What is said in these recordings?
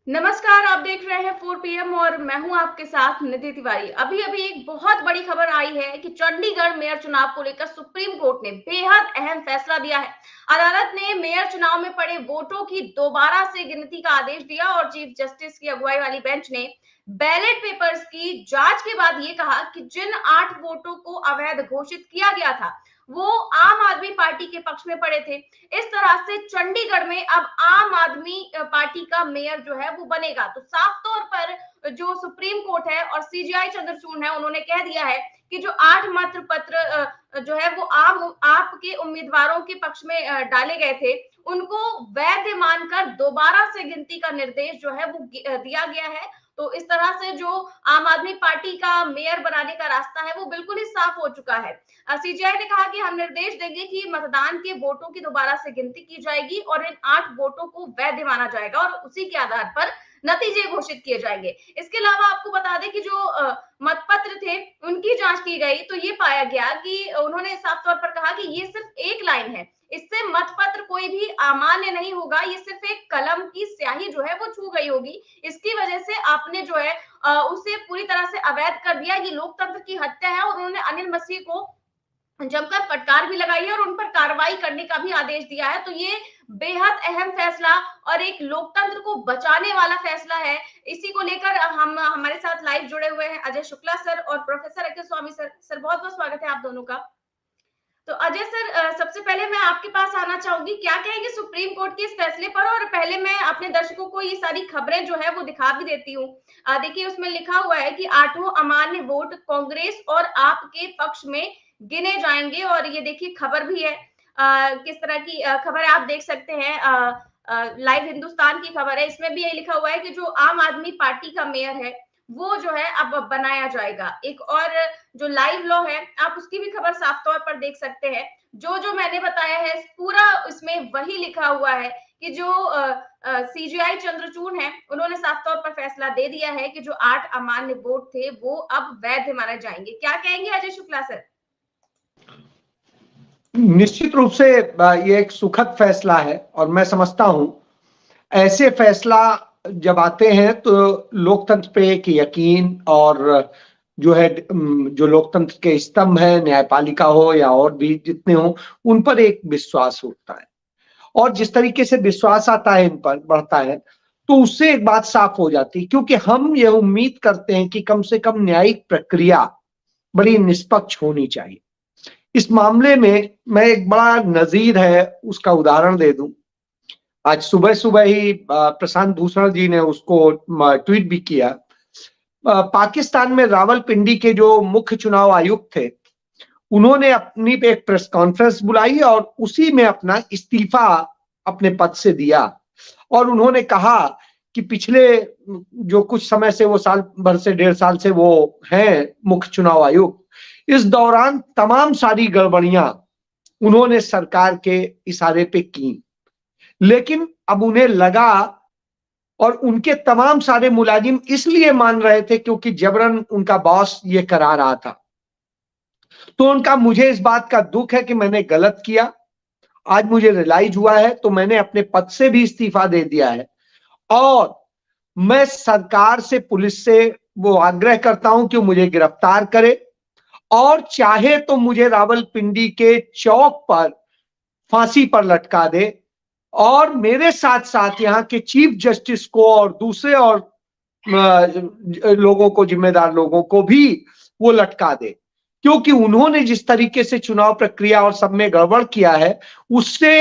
नमस्कार, आप देख रहे हैं 4 पीएम और मैं हूं आपके साथ निधि तिवारी। अभी-अभी एक बहुत बड़ी खबर आई है कि चंडीगढ़ मेयर चुनाव को लेकर सुप्रीम कोर्ट ने बेहद अहम फैसला दिया है। अदालत ने मेयर चुनाव में पड़े वोटों की दोबारा से गिनती का आदेश दिया और चीफ जस्टिस की अगुवाई वाली बेंच ने बैलेट पेपर्स की जांच के बाद ये कहा कि जिन 8 वोटों को अवैध घोषित किया गया था, वो आम आदमी पार्टी के पक्ष में पड़े थे। इस तरह से चंडीगढ़ में अब आम आदमी पार्टी का मेयर जो है वो बनेगा। तो साफ तौर पर जो सुप्रीम कोर्ट है और सीजीआई चंद्रचूड़ है, उन्होंने कह दिया है कि जो 8 मत पत्र जो है वो आपके उम्मीदवारों के पक्ष में डाले गए थे, उनको वैध मानकर दोबारा से गिनती का निर्देश जो है वो दिया गया है। तो इस तरह से जो आम आदमी पार्टी का मेयर बनाने का रास्ता है वो बिल्कुल ही साफ हो चुका है। सीजीआई ने कहा कि हम निर्देश देंगे कि मतदान के वोटों की दोबारा से गिनती की जाएगी और इन 8 वोटों को वैध माना जाएगा और उसी के आधार पर नतीजे घोषित किए जाएंगे। इसके अलावा आपको बता दें कि जो मतपत्र थे उनकी जांच की गई तो ये पाया गया कि उन्होंने साफ तौर पर कहा कि ये सिर्फ एक लाइन है, इससे मतपत्र कोई भी अमान्य नहीं होगा, ये सिर्फ एक कलम की स्याही जो है वो छू गई होगी। इसकी वजह से आपने जो है उसे पूरी तरह से अवैध कर दिया। ये लोकतंत्र की हत्या है और उन्होंने अनिल मसीह को जमकर फटकार भी लगाई है और उन पर कार्रवाई करने का भी आदेश दिया है। तो ये बेहद अहम फैसला और एक लोकतंत्र को बचाने वाला फैसला है। इसी को लेकर हम हमारे साथ लाइव जुड़े हुए हैं अजय शुक्ला सर और प्रोफेसर अखिल स्वामी सर। सर बहुत बहुत स्वागत है आप दोनों का। तो अजय सर, सबसे पहले मैं आपके पास आना चाहूंगी, क्या कहेंगे सुप्रीम कोर्ट के इस फैसले पर? और पहले मैं अपने दर्शकों को ये सारी खबरें जो है वो दिखा भी देती हूँ। देखिए उसमें लिखा हुआ है कि 8वां अमान्य वोट कांग्रेस और आप के पक्ष में गिने जाएंगे और ये देखिए खबर भी है। किस तरह की खबर है आप देख सकते हैं। लाइव हिंदुस्तान की खबर है, इसमें भी ये लिखा हुआ है कि जो आम आदमी पार्टी का मेयर है वो जो है अब बनाया जाएगा। एक और जो लाइव लॉ है आप उसकी भी खबर साफ तौर पर देख सकते हैं। जो मैंने बताया है पूरा इसमें वही लिखा हुआ है कि जो सीजीआई चंद्रचूड़ है उन्होंने साफ तौर पर फैसला दे दिया है कि जो 8 अमान्य वोट थे वो अब वैध माने जाएंगे। क्या कहेंगे अजय शुक्ला सर? निश्चित रूप से ये एक सुखद फैसला है और मैं समझता हूं ऐसे फैसला जब आते हैं तो लोकतंत्र पे एक यकीन और जो है जो लोकतंत्र के स्तंभ है, न्यायपालिका हो या और भी जितने हो, उन पर एक विश्वास उठता है और जिस तरीके से विश्वास आता है इन पर बढ़ता है तो उससे एक बात साफ हो जाती है, क्योंकि हम ये उम्मीद करते हैं कि कम से कम न्यायिक प्रक्रिया बड़ी निष्पक्ष होनी चाहिए। इस मामले में मैं एक बड़ा नजीर है उसका उदाहरण दे दूं। आज सुबह सुबह ही प्रशांत भूषण जी ने उसको ट्वीट भी किया। पाकिस्तान में रावलपिंडी के जो मुख्य चुनाव आयुक्त थे उन्होंने अपनी एक प्रेस कॉन्फ्रेंस बुलाई और उसी में अपना इस्तीफा अपने पद से दिया और उन्होंने कहा कि पिछले जो कुछ समय से वो साल भर से 1.5 साल से वो हैं मुख्य चुनाव आयुक्त, इस दौरान तमाम सारी गड़बड़ियां उन्होंने सरकार के इशारे पे की, लेकिन अब उन्हें लगा और उनके तमाम सारे मुलाजिम इसलिए मान रहे थे क्योंकि जबरन उनका बॉस ये करा रहा था। तो उनका मुझे इस बात का दुख है कि मैंने गलत किया, आज मुझे रियलाइज हुआ है तो मैंने अपने पद से भी इस्तीफा दे दिया है और मैं सरकार से, पुलिस से वो आग्रह करता हूं कि मुझे गिरफ्तार करे और चाहे तो मुझे रावलपिंडी के चौक पर फांसी पर लटका दे और मेरे साथ साथ यहाँ के चीफ जस्टिस को और दूसरे और लोगों को, जिम्मेदार लोगों को भी वो लटका दे, क्योंकि उन्होंने जिस तरीके से चुनाव प्रक्रिया और सब में गड़बड़ किया है उससे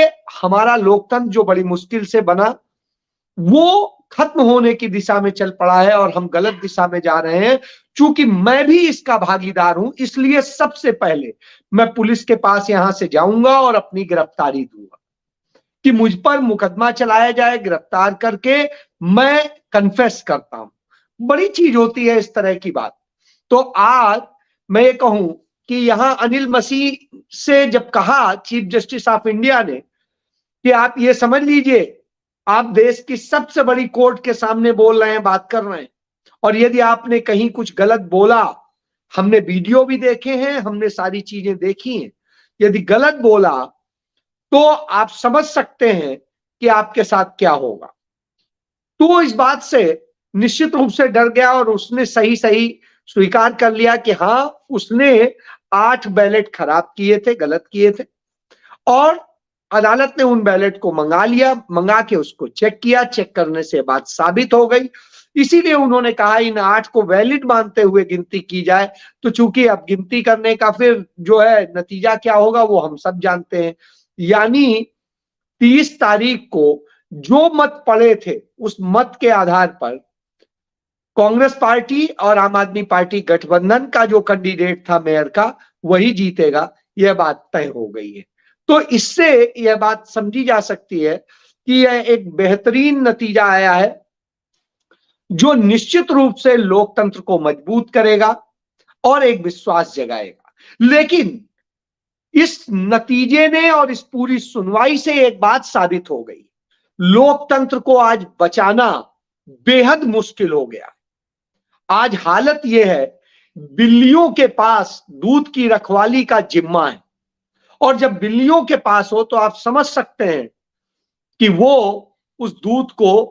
हमारा लोकतंत्र जो बड़ी मुश्किल से बना वो खत्म होने की दिशा में चल पड़ा है और हम गलत दिशा में जा रहे हैं। चूंकि मैं भी इसका भागीदार हूं इसलिए सबसे पहले मैं पुलिस के पास यहां से जाऊंगा और अपनी गिरफ्तारी दूंगा कि मुझ पर मुकदमा चलाया जाए, गिरफ्तार करके मैं कन्फेस करता हूं। बड़ी चीज होती है इस तरह की बात। तो आज मैं ये कहूं कि यहां अनिल मसीह से जब कहा चीफ जस्टिस ऑफ इंडिया ने कि आप ये समझ लीजिए आप देश की सबसे बड़ी कोर्ट के सामने बोल रहे हैं, बात कर रहे हैं, और यदि आपने कहीं कुछ गलत बोला, हमने वीडियो भी देखे हैं, हमने सारी चीजें देखी हैं, यदि गलत बोला तो आप समझ सकते हैं कि आपके साथ क्या होगा। तो इस बात से निश्चित रूप से डर गया और उसने सही सही स्वीकार कर लिया कि हाँ, उसने 8 बैलेट खराब किए थे, गलत किए थे, और अदालत ने उन बैलेट को मंगा लिया, मंगा के उसको चेक किया, चेक करने से बात साबित हो गई। इसीलिए उन्होंने कहा इन 8 को वैलिड मानते हुए गिनती की जाए। तो चूंकि अब गिनती करने का फिर जो है नतीजा क्या होगा वो हम सब जानते हैं। यानी 30 तारीख को जो मत पड़े थे उस मत के आधार पर कांग्रेस पार्टी और आम आदमी पार्टी गठबंधन का जो कैंडिडेट था मेयर का वही जीतेगा, यह बात तय हो गई है। तो इससे यह बात समझी जा सकती है कि यह एक बेहतरीन नतीजा आया है जो निश्चित रूप से लोकतंत्र को मजबूत करेगा और एक विश्वास जगाएगा। लेकिन इस नतीजे ने और इस पूरी सुनवाई से एक बात साबित हो गई, लोकतंत्र को आज बचाना बेहद मुश्किल हो गया। आज हालत यह है, बिल्लियों के पास दूध की रखवाली का जिम्मा है, और जब बिल्लियों के पास हो तो आप समझ सकते हैं कि वो उस दूध को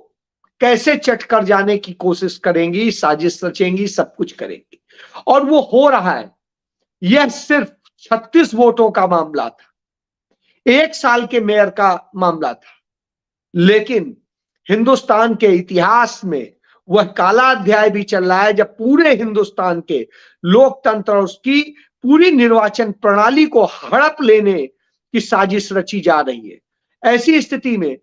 कैसे चट कर जाने की कोशिश करेंगी, साजिश रचेंगी, सब कुछ करेंगी, और वो हो रहा है। यह सिर्फ 36 वोटों का मामला था, 1 साल के मेयर का मामला था, लेकिन हिंदुस्तान के इतिहास में वह काला अध्याय भी चल रहा है जब पूरे हिंदुस्तान के लोकतंत्र और उसकी पूरी निर्वाचन प्रणाली को हड़प लेने की साजिश रची जा रही है। ऐसी स्थिति में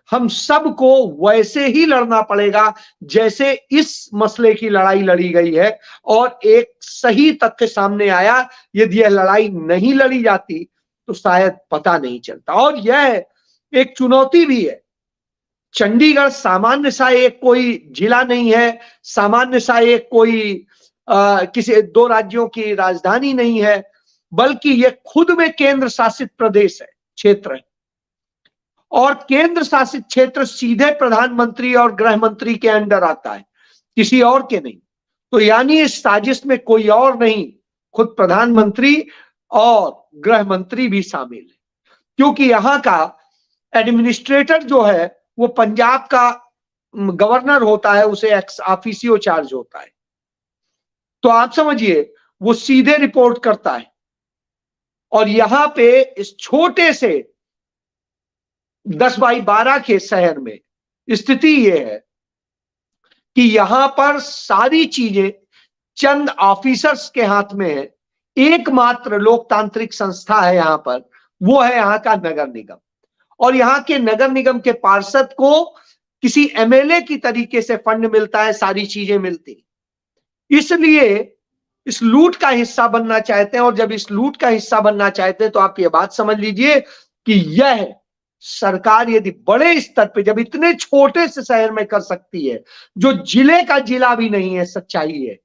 हम सबको वैसे ही लड़ना पड़ेगा जैसे इस मसले की लड़ाई लड़ी गई है, और एक सही तथ्य सामने आया, यदि यह लड़ाई नहीं लड़ी जाती तो शायद पता नहीं चलता। और यह एक चुनौती भी है। चंडीगढ़ सामान्य सा एक कोई जिला नहीं है, सामान्य सा एक कोई किसी 2 राज्यों की राजधानी नहीं है, बल्कि यह खुद में केंद्र शासित प्रदेश है, क्षेत्र है, और केंद्र शासित क्षेत्र सीधे प्रधानमंत्री और गृह मंत्री के अंडर आता है, किसी और के नहीं। तो यानी इस साजिश में कोई और नहीं, खुद प्रधानमंत्री और गृह मंत्री भी शामिल है, क्योंकि यहां का एडमिनिस्ट्रेटर जो है वो पंजाब का गवर्नर होता है, उसे एक्स ऑफिसियो चार्ज होता है। तो आप समझिए वो सीधे रिपोर्ट करता है, और यहां पे इस छोटे से 10 बाई 12 के शहर में स्थिति यह है कि यहां पर सारी चीजें चंद ऑफिसर्स के हाथ में है। एकमात्र लोकतांत्रिक संस्था है यहां पर, वो है यहां का नगर निगम, और यहां के नगर निगम के पार्षद को किसी एमएलए की तरीके से फंड मिलता है, सारी चीजें मिलती। इसलिए इस लूट का हिस्सा बनना चाहते हैं, और जब इस लूट का हिस्सा बनना चाहते हैं तो आप ये बात समझ लीजिए कि यह सरकार यदि बड़े स्तर पे जब इतने छोटे से शहर में कर सकती है, जो जिले का जिला भी नहीं है, सच्चाई है,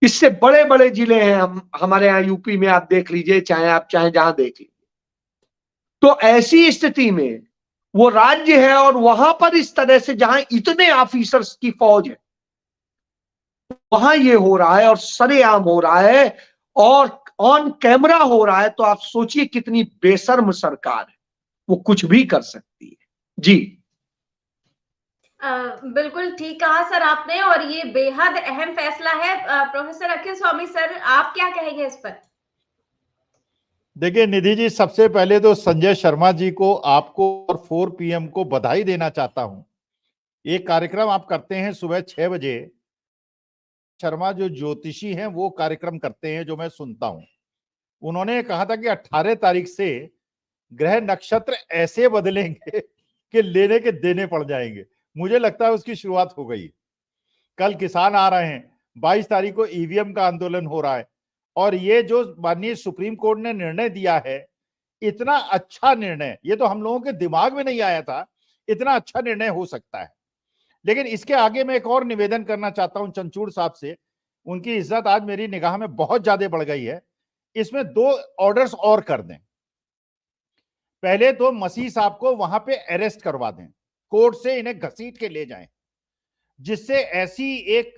इससे बड़े बड़े जिले हैं हमारे यहाँ यूपी में, आप देख लीजिए, चाहे आप चाहे जहां देख लीजिए। तो ऐसी स्थिति में वो राज्य है, और वहां पर इस तरह से जहां इतने ऑफिसर्स की फौज है वहां ये हो रहा है, और सरेआम हो रहा है, और ऑन कैमरा हो रहा है। तो आप सोचिए कितनी बेशर्म सरकार है, वो कुछ भी कर सकती है। जी बिल्कुल ठीक कहा सर आपने, और ये बेहद अहम फैसला है। प्रोफेसर अखिल स्वामी सर, आप क्या कहेंगे इस पर? देखिए निधि जी, सबसे पहले तो संजय शर्मा जी को, आपको और 4 PM को बधाई देना चाहता हूं। एक कार्यक्रम आप करते हैं सुबह 6 बजे, शर्मा जो ज्योतिषी हैं वो कार्यक्रम करते हैं जो मैं सुनता हूं। उन्होंने कहा था कि 18 तारीख से ग्रह नक्षत्र ऐसे बदलेंगे कि लेने के देने पड़ जाएंगे। मुझे लगता है उसकी शुरुआत हो गई। कल किसान आ रहे हैं, 22 तारीख को ईवीएम का आंदोलन हो रहा है, और ये जो माननीय सुप्रीम कोर्ट ने निर्णय दिया है, इतना अच्छा निर्णय, ये तो हम लोगों के दिमाग में नहीं आया था, इतना अच्छा निर्णय हो सकता है। लेकिन इसके आगे मैं एक और निवेदन करना चाहता हूं चंचूड़ साहब से। उनकी इज्जत आज मेरी निगाह में बहुत ज्यादा बढ़ गई है। इसमें 2 ऑर्डर्स और कर दें। पहले तो मसीह साहब को वहां पे अरेस्ट करवा दें, कोर्ट से इन्हें घसीट के ले जाएं, जिससे ऐसी एक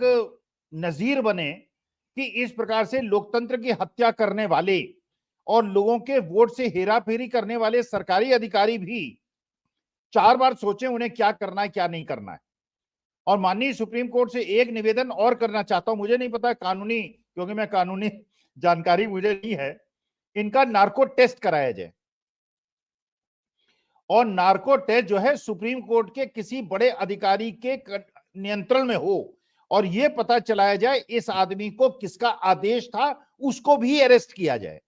नजीर बने कि इस प्रकार से लोकतंत्र की हत्या करने वाले और लोगों के वोट से हेराफेरी करने वाले सरकारी अधिकारी भी 4 बार सोचें उन्हें क्या करना है क्या नहीं करना है। और माननीय सुप्रीम कोर्ट से एक निवेदन और करना चाहता हूं, मुझे नहीं पता कानूनी, क्योंकि मैं कानूनी जानकारी मुझे नहीं है, इनका नार्को टेस्ट कराया जाए और नार्को टेस्ट जो है सुप्रीम कोर्ट के किसी बड़े अधिकारी के नियंत्रण में हो और यह पता चलाया जाए इस आदमी को किसका आदेश था, उसको भी अरेस्ट किया जाए।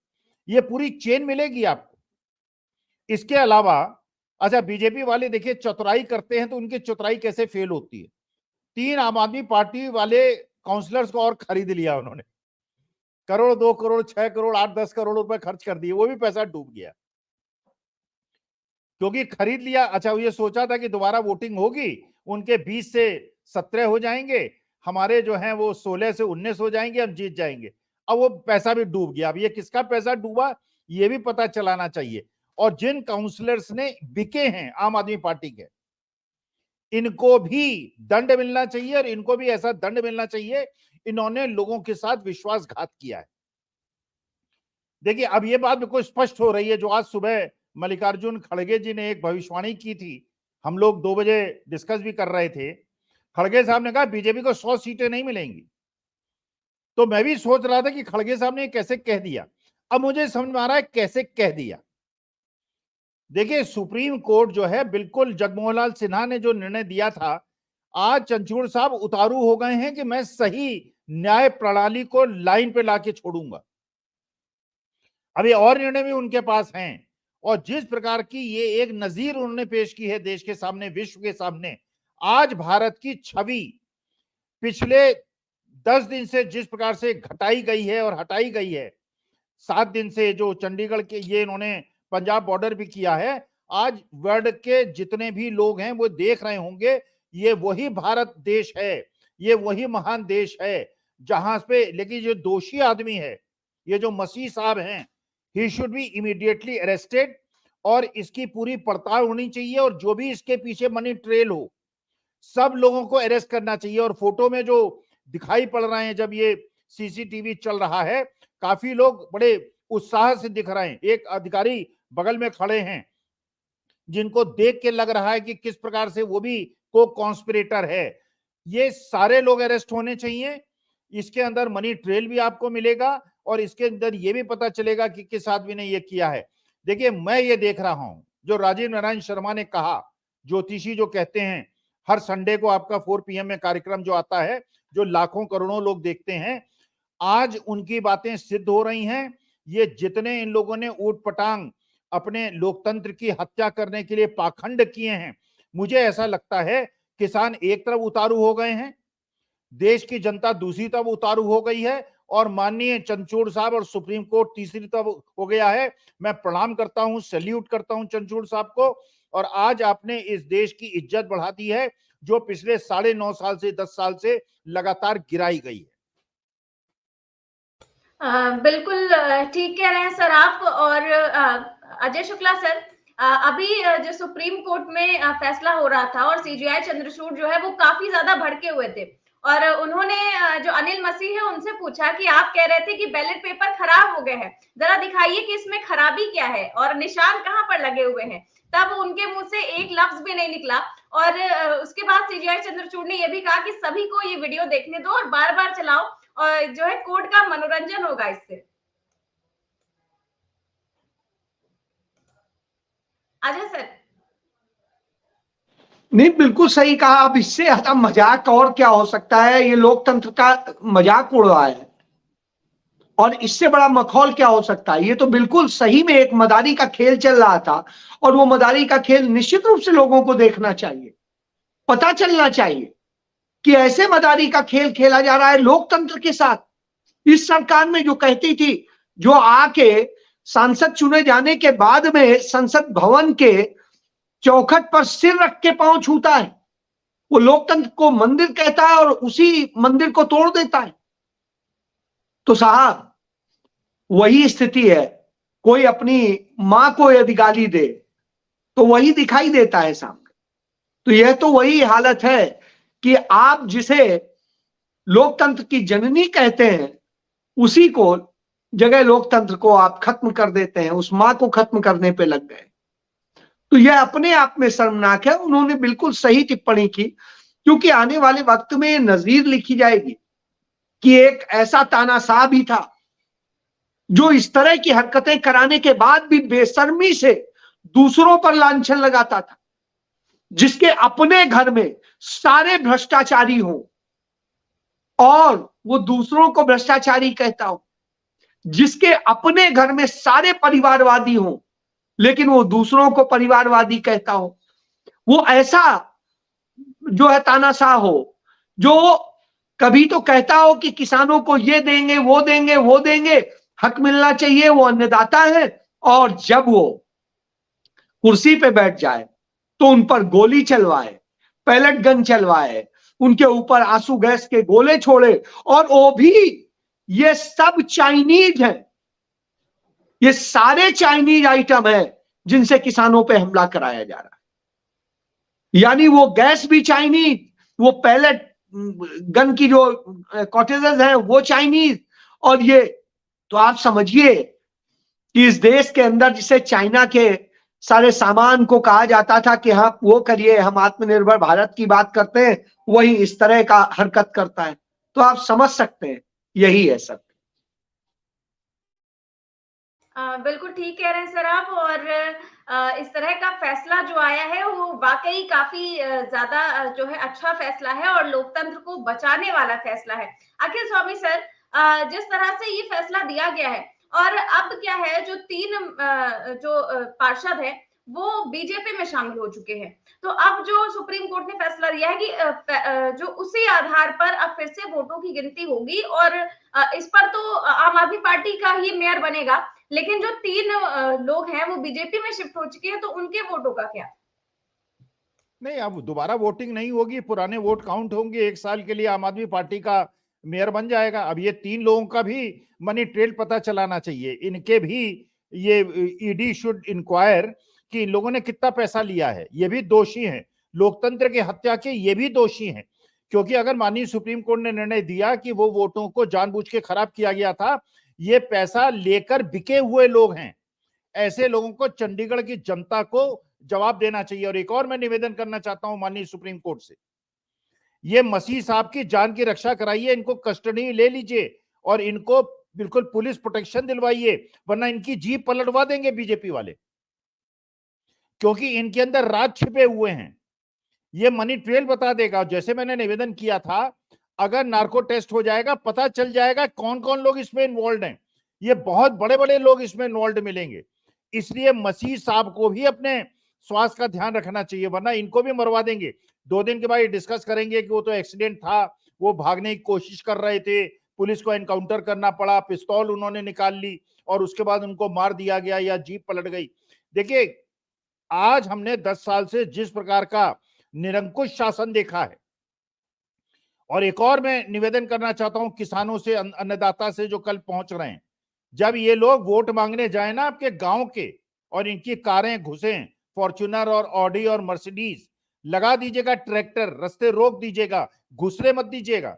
ये पूरी चेन मिलेगी आपको। इसके अलावा अच्छा, बीजेपी वाले देखिए चतुराई करते हैं तो उनकी चतुराई कैसे फेल होती है। 3 आम आदमी पार्टी वाले काउंसलर्स को और खरीद लिया उन्होंने, करोड़ 2 करोड़ 6 करोड़ 8-10 करोड़ रुपए खर्च कर दिए, वो भी पैसा डूब गया क्योंकि खरीद लिया। अच्छा, ये सोचा था कि दोबारा वोटिंग होगी, उनके 20 से 17 हो जाएंगे, हमारे जो हैं वो 16 से 19 हो जाएंगे, हम जीत जाएंगे। अब वो पैसा भी डूब गया। अब ये किसका पैसा डूबा ये भी पता चलाना चाहिए। और जिन काउंसलर्स ने बिके हैं आम आदमी पार्टी के, इनको भी दंड मिलना चाहिए और इनको भी ऐसा दंड मिलना चाहिए, इन्होंने लोगों के साथ विश्वासघात किया है। देखिए, अब ये बात बिल्कुल स्पष्ट हो रही है जो आज सुबह मल्लिकार्जुन खड़गे जी ने एक भविष्यवाणी की थी, हम लोग 2 बजे डिस्कस भी कर रहे थे। खड़गे साहब ने कहा बीजेपी को 100 सीटें नहीं मिलेंगी। तो मैं भी सोच रहा था कि खड़गे साहब ने कैसे कह दिया। अब मुझे समझ में आ रहा है कैसे कह दिया। देखिए, सुप्रीम कोर्ट जो है, बिल्कुल जगमोहन लाल सिन्हा ने जो निर्णय दिया था, आज चंद्रचूड़ साहब उतारू हो गए हैं कि मैं सही न्याय प्रणाली को लाइन पे लाके छोड़ूंगा। अभी और निर्णय भी उनके पास हैं और जिस प्रकार की ये एक नजीर उन्होंने पेश की है देश के सामने, विश्व के सामने, आज भारत की छवि पिछले 10 दिन से जिस प्रकार से घटाई गई है और हटाई गई है, 7 दिन से जो चंडीगढ़ के ये इन्होंने पंजाब बॉर्डर भी किया है, आज वर्ल्ड के जितने भी लोग हैं वो देख रहे होंगे ये वही भारत देश है, ये वही महान देश है जहां पे, लेकिन जो दोषी आदमी है, ये जो मसीह साहब हैं, he should be immediately arrested और इसकी पूरी पड़ताल होनी चाहिए और जो भी इसके पीछे मनी ट्रेल हो, सब लोगों को अरेस्ट करना चाहिए। और फोटो में जो दिखाई पड़ रहे हैं, जब ये सीसीटीवी चल रहा है, काफी लोग बड़े उत्साह से दिख रहे हैं। एक अधिकारी बगल में खड़े हैं जिनको देख के लग रहा है कि किस प्रकार से वो भी को कॉन्स्पिरेटर है। ये सारे लोग अरेस्ट होने चाहिए। इसके अंदर मनी ट्रेल भी आपको मिलेगा और इसके अंदर ये भी पता चलेगा कि किस आदमी ने ये किया है। देखिए, मैं ये देख रहा हूं जो राजीव नारायण शर्मा ने कहा, ज्योतिषी जो कहते हैं हर संडे को आपका 4 PM में कार्यक्रम जो आता है, जो लाखों करोड़ों लोग देखते हैं, आज उनकी बातें सिद्ध हो रही हैं। ये जितने इन लोगों ने ऊट पटांग अपने लोकतंत्र की हत्या करने के लिए पाखंड किए हैं, मुझे ऐसा लगता है किसान एक तरफ उतारू हो गए हैं, देश की जनता दूसरी तरफ उतारू हो गई है और माननीय चंद्रचूड़ साहब और सुप्रीम कोर्ट तीसरी तरफ हो गया है। मैं प्रणाम करता हूं, सैल्यूट करता हूं चंद्रचूड़ साहब को। और आज आपने इस देश की इज्जत बढ़ा दी है जो पिछले 9.5 साल से 10 साल से लगातार गिराई गई है। बिल्कुल ठीक कह रहे हैं सर आप। और अजय शुक्ला सर, अभी जो सुप्रीम कोर्ट में फैसला हो रहा था और सीजीआई चंद्रचूड़ जो है वो काफी ज्यादा भड़के हुए थे और उन्होंने जो अनिल मसीह है उनसे पूछा कि आप कह रहे थे कि बैलेट पेपर खराब हो गए हैं, जरा दिखाइए कि इसमें खराबी क्या है और निशान कहाँ पर लगे हुए हैं। तब उनके मुंह से एक लफ्ज भी नहीं निकला और उसके बाद सीजीआई चंद्रचूड़ ने यह भी कहा कि सभी को ये वीडियो देखने दो और बार बार चलाओ और जो है कोर्ट का मनोरंजन होगा इससे। अजय सर। नहीं, बिल्कुल सही कहा। अब इससे ज्यादा मजाक और क्या हो सकता है। ये लोकतंत्र का मजाक उड़ रहा है और इससे बड़ा मखौल क्या हो सकता है। ये तो बिल्कुल सही में एक मदारी का खेल चल रहा था और वो मदारी का खेल निश्चित रूप से लोगों को देखना चाहिए, पता चलना चाहिए कि ऐसे मदारी का खेल खेला जा रहा है लोकतंत्र के साथ। इस सरकार में जो कहती थी, जो आके सांसद चुने जाने के बाद में संसद भवन के चौखट पर सिर रख के पांव छूता है, वो लोकतंत्र को मंदिर कहता है और उसी मंदिर को तोड़ देता है। तो साहब, वही स्थिति है। कोई अपनी मां को यदि गाली दे तो वही दिखाई देता है सामने। तो यह तो वही हालत है कि आप जिसे लोकतंत्र की जननी कहते हैं, उसी को जगह लोकतंत्र को आप खत्म कर देते हैं, उस मां को खत्म करने पे लग गए। तो यह अपने आप में शर्मनाक है। उन्होंने बिल्कुल सही टिप्पणी की, क्योंकि आने वाले वक्त में नजीर लिखी जाएगी कि एक ऐसा तानाशाह भी था जो इस तरह की हरकतें कराने के बाद भी बेशर्मी से दूसरों पर लांछन लगाता था, जिसके अपने घर में सारे भ्रष्टाचारी हों और वो दूसरों को भ्रष्टाचारी कहता हो, जिसके अपने घर में सारे परिवारवादी हों लेकिन वो दूसरों को परिवारवादी कहता हो, वो ऐसा जो है तानाशाह हो, जो कभी तो कहता हो कि किसानों को ये देंगे वो देंगे वो देंगे, हक मिलना चाहिए, वो अन्नदाता है, और जब वो कुर्सी पे बैठ जाए तो उन पर गोली चलवाए, पैलेट गन चलवाए, उनके ऊपर आंसू गैस के गोले छोड़े, और वो भी ये सब चाइनीज है, ये सारे चाइनीज आइटम है जिनसे किसानों पे हमला कराया जा रहा है। यानी वो गैस भी चाइनीज, वो पैलेट गन की जो कॉटेजेस हैं वो चाइनीज, और ये तो आप समझिए कि इस देश के अंदर जिसे चाइना के सारे सामान को कहा जाता था कि हाँ वो करिए, हम आत्मनिर्भर भारत की बात करते हैं, वही इस तरह का हरकत करता है। तो आप समझ सकते हैं यही है सब। बिल्कुल ठीक कह रहे हैं सर आप। और इस तरह का फैसला जो आया है वो वाकई काफी ज्यादा जो है अच्छा फैसला है और लोकतंत्र को बचाने वाला फैसला है। अखिल स्वामी सर, जिस तरह से ये फैसला दिया गया है, और अब क्या है, जो 3 पार्षद है वो बीजेपी में शामिल हो चुके हैं, तो अब जो सुप्रीम कोर्ट ने फैसला दिया है कि जो उसी आधार पर अब फिर से वोटों की गिनती होगी, और इस पर तो आम आदमी पार्टी का ही मेयर बनेगा, लेकिन जो 3 लोग हैं वो बीजेपी में शिफ्ट हो चुके हैं, तो उनके वोटों का क्या? नहीं, अब दोबारा वोटिंग नहीं होगी, पुराने वोट काउंट होंगे, 1 साल के लिए आम आदमी पार्टी का मेयर बन जाएगा। अब ये 3 लोगों का भी मनी ट्रेल पता चलाना चाहिए, इनके भी ये ईडी शुड इंक्वायर कि इन लोगों ने कितना पैसा लिया है। ये भी दोषी हैं, लोकतंत्र के हत्या के ये भी दोषी हैं, क्योंकि अगर माननीय सुप्रीम कोर्ट ने निर्णय दिया कि वो वोटों को जानबूझ के खराब किया गया था, ये पैसा लेकर बिके हुए लोग हैं, ऐसे लोगों को चंडीगढ़ की जनता को जवाब देना चाहिए। और एक और मैं निवेदन करना चाहता हूं माननीय सुप्रीम कोर्ट से, ये मसीह साहब की जान की रक्षा कराइए, इनको कस्टडी ले लीजिए और इनको बिल्कुल पुलिस प्रोटेक्शन दिलवाइए, वरना इनकी जीप पलटवा देंगे बीजेपी वाले, क्योंकि इनके अंदर राज छिपे हुए हैं। ये मनी ट्रेल बता देगा। जैसे मैंने निवेदन किया था, अगर नार्को टेस्ट हो जाएगा, पता चल जाएगा कौन कौन लोग इसमें इन्वॉल्व हैं। ये बहुत बड़े बड़े लोग इसमें इन्वॉल्व मिलेंगे, इसलिए मसीह साहब को भी अपने स्वास्थ्य का ध्यान रखना चाहिए, वरना इनको भी मरवा देंगे। 2 दिन के बाद ये डिस्कस करेंगे कि वो तो एक्सीडेंट था, वो भागने की कोशिश कर रहे थे, पुलिस को एनकाउंटर करना पड़ा, पिस्तौल उन्होंने निकाल ली और उसके बाद उनको मार दिया गया या जीप पलट गई। देखिए, आज हमने 10 साल से जिस प्रकार का निरंकुश शासन देखा है, और एक और मैं निवेदन करना चाहता हूं किसानों से, अन्नदाता से जो कल पहुंच रहे हैं, जब ये लोग वोट मांगने जाए ना आपके गांव के, और इनकी कारें घुसे, फॉर्च्यूनर और ऑडी और मर्सिडीज, लगा दीजिएगा ट्रैक्टर, रास्ते रोक दीजिएगा, घुसने मत दीजिएगा।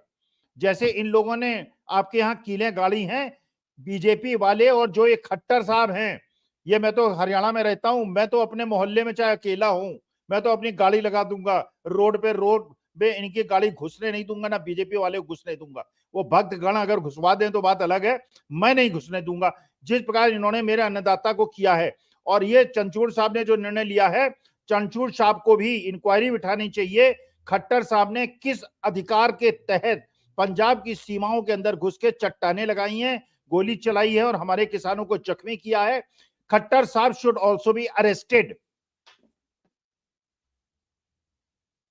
जैसे इन लोगों ने आपके यहाँ कीलें गाड़ी हैं बीजेपी वाले, और जो ये खट्टर साहब हैं, ये मैं तो हरियाणा में रहता हूं, मैं तो अपने मोहल्ले में चाहे अकेला हूं, मैं तो अपनी गाड़ी लगा दूंगा रोड पे इनकी गाड़ी घुसने नहीं दूंगा, ना बीजेपी वाले को घुसने दूंगा। वो भक्त गण अगर घुसवा दें तो बात अलग है, मैं नहीं घुसने दूंगा, जिस प्रकार इन्होंने मेरे अन्नदाता को किया है। और ये चंचूड़ साहब ने जो निर्णय लिया है, चंचूड़ साहब को भी इंक्वायरी बिठानी चाहिए, खट्टर साहब ने किस अधिकार के तहत पंजाब की सीमाओं के अंदर घुस के चट्टाने लगाई हैं, गोली चलाई है और हमारे किसानों को जख्मी किया है। खट्टर साहब शुड ऑल्सो बी अरेस्टेड।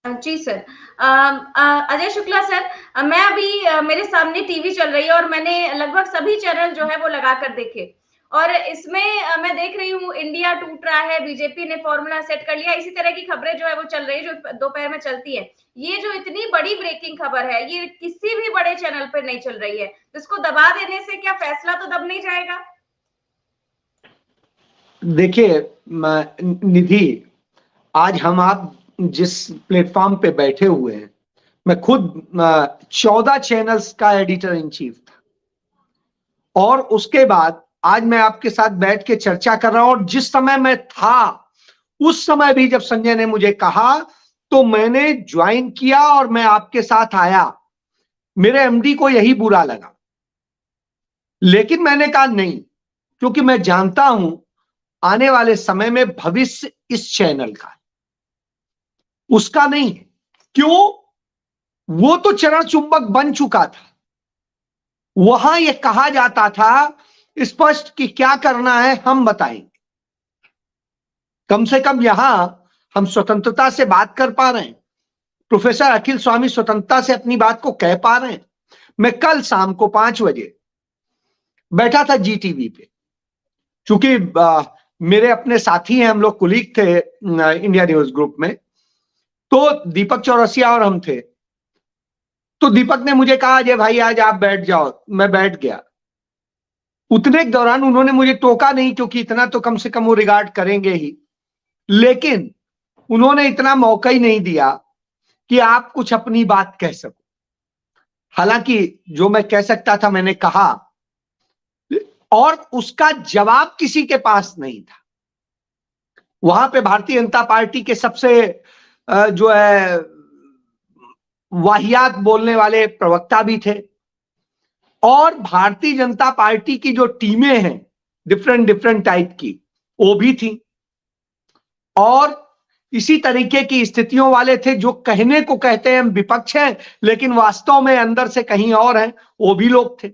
जी सर। अजय शुक्ला सर, मैं अभी मेरे सामने टीवी चल रही है और मैंने लगभग सभी चैनल जो है वो लगाकर देखे, और इसमें मैं देख रही हूँ इंडिया टूट रहा है, बीजेपी ने फॉर्मूला सेट कर लिया, इसी तरह की खबरें जो है वो चल रही है जो दोपहर में चलती है। ये जो इतनी बड़ी ब्रेकिंग खबर है, ये किसी भी बड़े चैनल पर नहीं चल रही है, इसको दबा देने से क्या फैसला तो दब नहीं जाएगा? देखिए निधि, आज हम आप जिस प्लेटफॉर्म पे बैठे हुए हैं, मैं खुद 14 चैनल्स का एडिटर इन चीफ था, और उसके बाद आज मैं आपके साथ बैठ के चर्चा कर रहा हूं, और जिस समय मैं था उस समय भी जब संजय ने मुझे कहा तो मैंने ज्वाइन किया और मैं आपके साथ आया। मेरे एमडी को यही बुरा लगा, लेकिन मैंने कहा नहीं, क्योंकि मैं जानता हूं आने वाले समय में भविष्य इस चैनल का है, उसका नहीं है। क्यों? वो तो चरण चुंबक बन चुका था। वहां यह कहा जाता था स्पष्ट कि क्या करना है हम बताएंगे। कम से कम यहां हम स्वतंत्रता से बात कर पा रहे हैं। प्रोफेसर अखिल स्वामी स्वतंत्रता से अपनी बात को कह पा रहे हैं। मैं कल शाम को 5 बजे बैठा था GTV पे, चूंकि मेरे अपने साथी हैं, हम लोग कुलीग थे इंडिया न्यूज ग्रुप में, तो दीपक चौरसिया और हम थे। तो दीपक ने मुझे कहा अजय भाई आज आप बैठ जाओ। मैं बैठ गया। उतने के दौरान उन्होंने मुझे टोका नहीं, क्योंकि इतना तो कम से कम वो रिगार्ड करेंगे ही, लेकिन उन्होंने इतना मौका ही नहीं दिया कि आप कुछ अपनी बात कह सको। हालांकि जो मैं कह सकता था मैंने कहा, और उसका जवाब किसी के पास नहीं था। वहां पे भारतीय जनता पार्टी के सबसे जो है वाहियात बोलने वाले प्रवक्ता भी थे, और भारतीय जनता पार्टी की जो टीमें हैं डिफरेंट डिफरेंट टाइप की, वो भी थी, और इसी तरीके की स्थितियों वाले थे जो कहने को कहते हैं हम विपक्ष हैं, लेकिन वास्तव में अंदर से कहीं और हैं, वो भी लोग थे।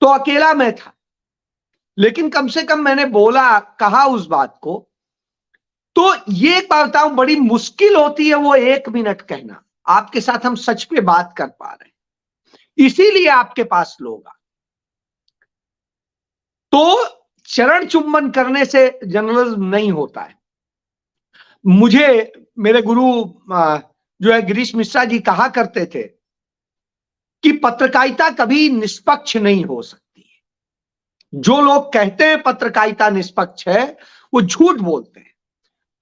तो अकेला मैं था, लेकिन कम से कम मैंने बोला, कहा उस बात को। तो ये एक बात बताऊं, बड़ी मुश्किल होती है वो 1 मिनट कहना। आपके साथ हम सच पे बात कर पा रहे हैं, इसीलिए आपके पास लोग आ। तो चरण चुंबन करने से जर्नलिज्म नहीं होता है। मुझे मेरे गुरु जो है गिरीश मिश्रा जी कहा करते थे कि पत्रकारिता कभी निष्पक्ष नहीं हो सकती है। जो लोग कहते हैं पत्रकारिता निष्पक्ष है, वो झूठ बोलते हैं।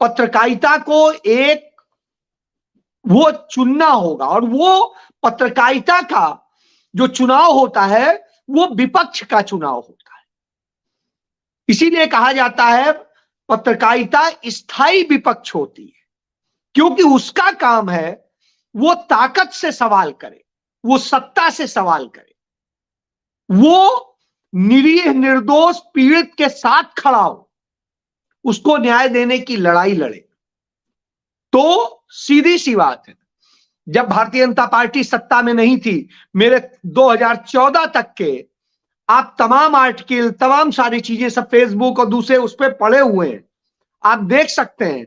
पत्रकारिता को एक वो चुनना होगा, और वो पत्रकारिता का जो चुनाव होता है वो विपक्ष का चुनाव होता है। इसीलिए कहा जाता है पत्रकारिता स्थायी विपक्ष होती है, क्योंकि उसका काम है वो ताकत से सवाल करे, वो सत्ता से सवाल करे, वो निरीह निर्दोष पीड़ित के साथ खड़ा हो, उसको न्याय देने की लड़ाई लड़े। तो सीधी सी बात है, जब भारतीय जनता पार्टी सत्ता में नहीं थी, मेरे 2014 तक के आप तमाम आर्टिकल, तमाम सारी चीजें सब फेसबुक और दूसरे उस पर पड़े हुए हैं, आप देख सकते हैं।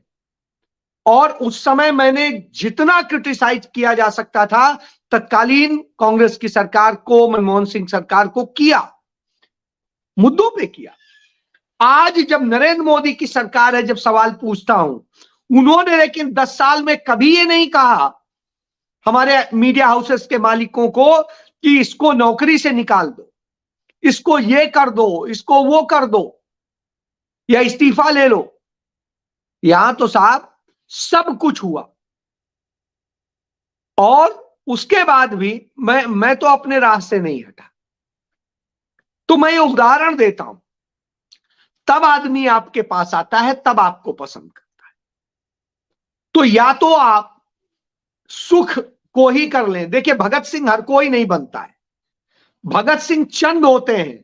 और उस समय मैंने जितना क्रिटिसाइज किया जा सकता था तत्कालीन कांग्रेस की सरकार को, मनमोहन सिंह सरकार को किया, मुद्दों पे किया। आज जब नरेंद्र मोदी की सरकार है, जब सवाल पूछता हूं, उन्होंने लेकिन 10 साल में कभी ये नहीं कहा हमारे मीडिया हाउसेस के मालिकों को कि इसको नौकरी से निकाल दो, इसको ये कर दो, इसको वो कर दो, या इस्तीफा ले लो। यहां तो साहब सब कुछ हुआ, और उसके बाद भी मैं तो अपने राह से नहीं हटा। तो मैं ये उदाहरण देता हूं, तब आदमी आपके पास आता है, तब आपको पसंद करता है। तो या तो आप सुख को ही कर लें। देखिए, भगत सिंह हर कोई नहीं बनता है। भगत सिंह चंद होते हैं,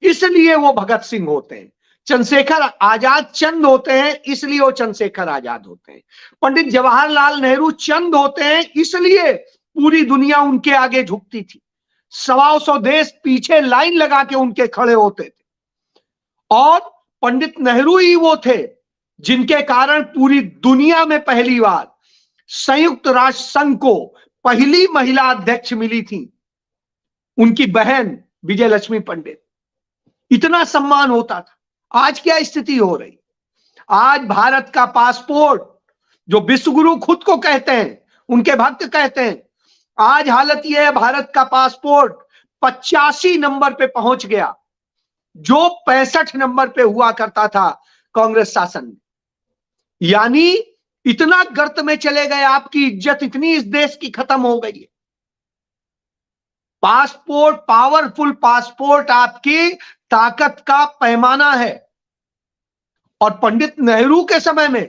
इसलिए वो भगत सिंह होते हैं। चंद्रशेखर आजाद चंद होते हैं, इसलिए वो चंद्रशेखर आजाद होते हैं। पंडित जवाहरलाल नेहरू चंद होते हैं, इसलिए पूरी दुनिया उनके आगे झुकती थी। 125 देश पीछे लाइन लगा के उनके खड़े होते थे, और पंडित नेहरू ही वो थे जिनके कारण पूरी दुनिया में पहली बार संयुक्त राष्ट्र संघ को पहली महिला अध्यक्ष मिली थी, उनकी बहन विजय लक्ष्मी पंडित। इतना सम्मान होता था। आज क्या स्थिति हो रही? आज भारत का पासपोर्ट, जो विश्वगुरु खुद को कहते हैं, उनके भक्त कहते हैं, आज हालत यह है भारत का पासपोर्ट 85 नंबर पे पहुंच गया, जो 65 नंबर पे हुआ करता था कांग्रेस शासन में। यानी इतना गर्त में चले गए, आपकी इज्जत इतनी इस देश की खत्म हो गई है। पासपोर्ट, पावरफुल पासपोर्ट आपकी ताकत का पैमाना है, और पंडित नेहरू के समय में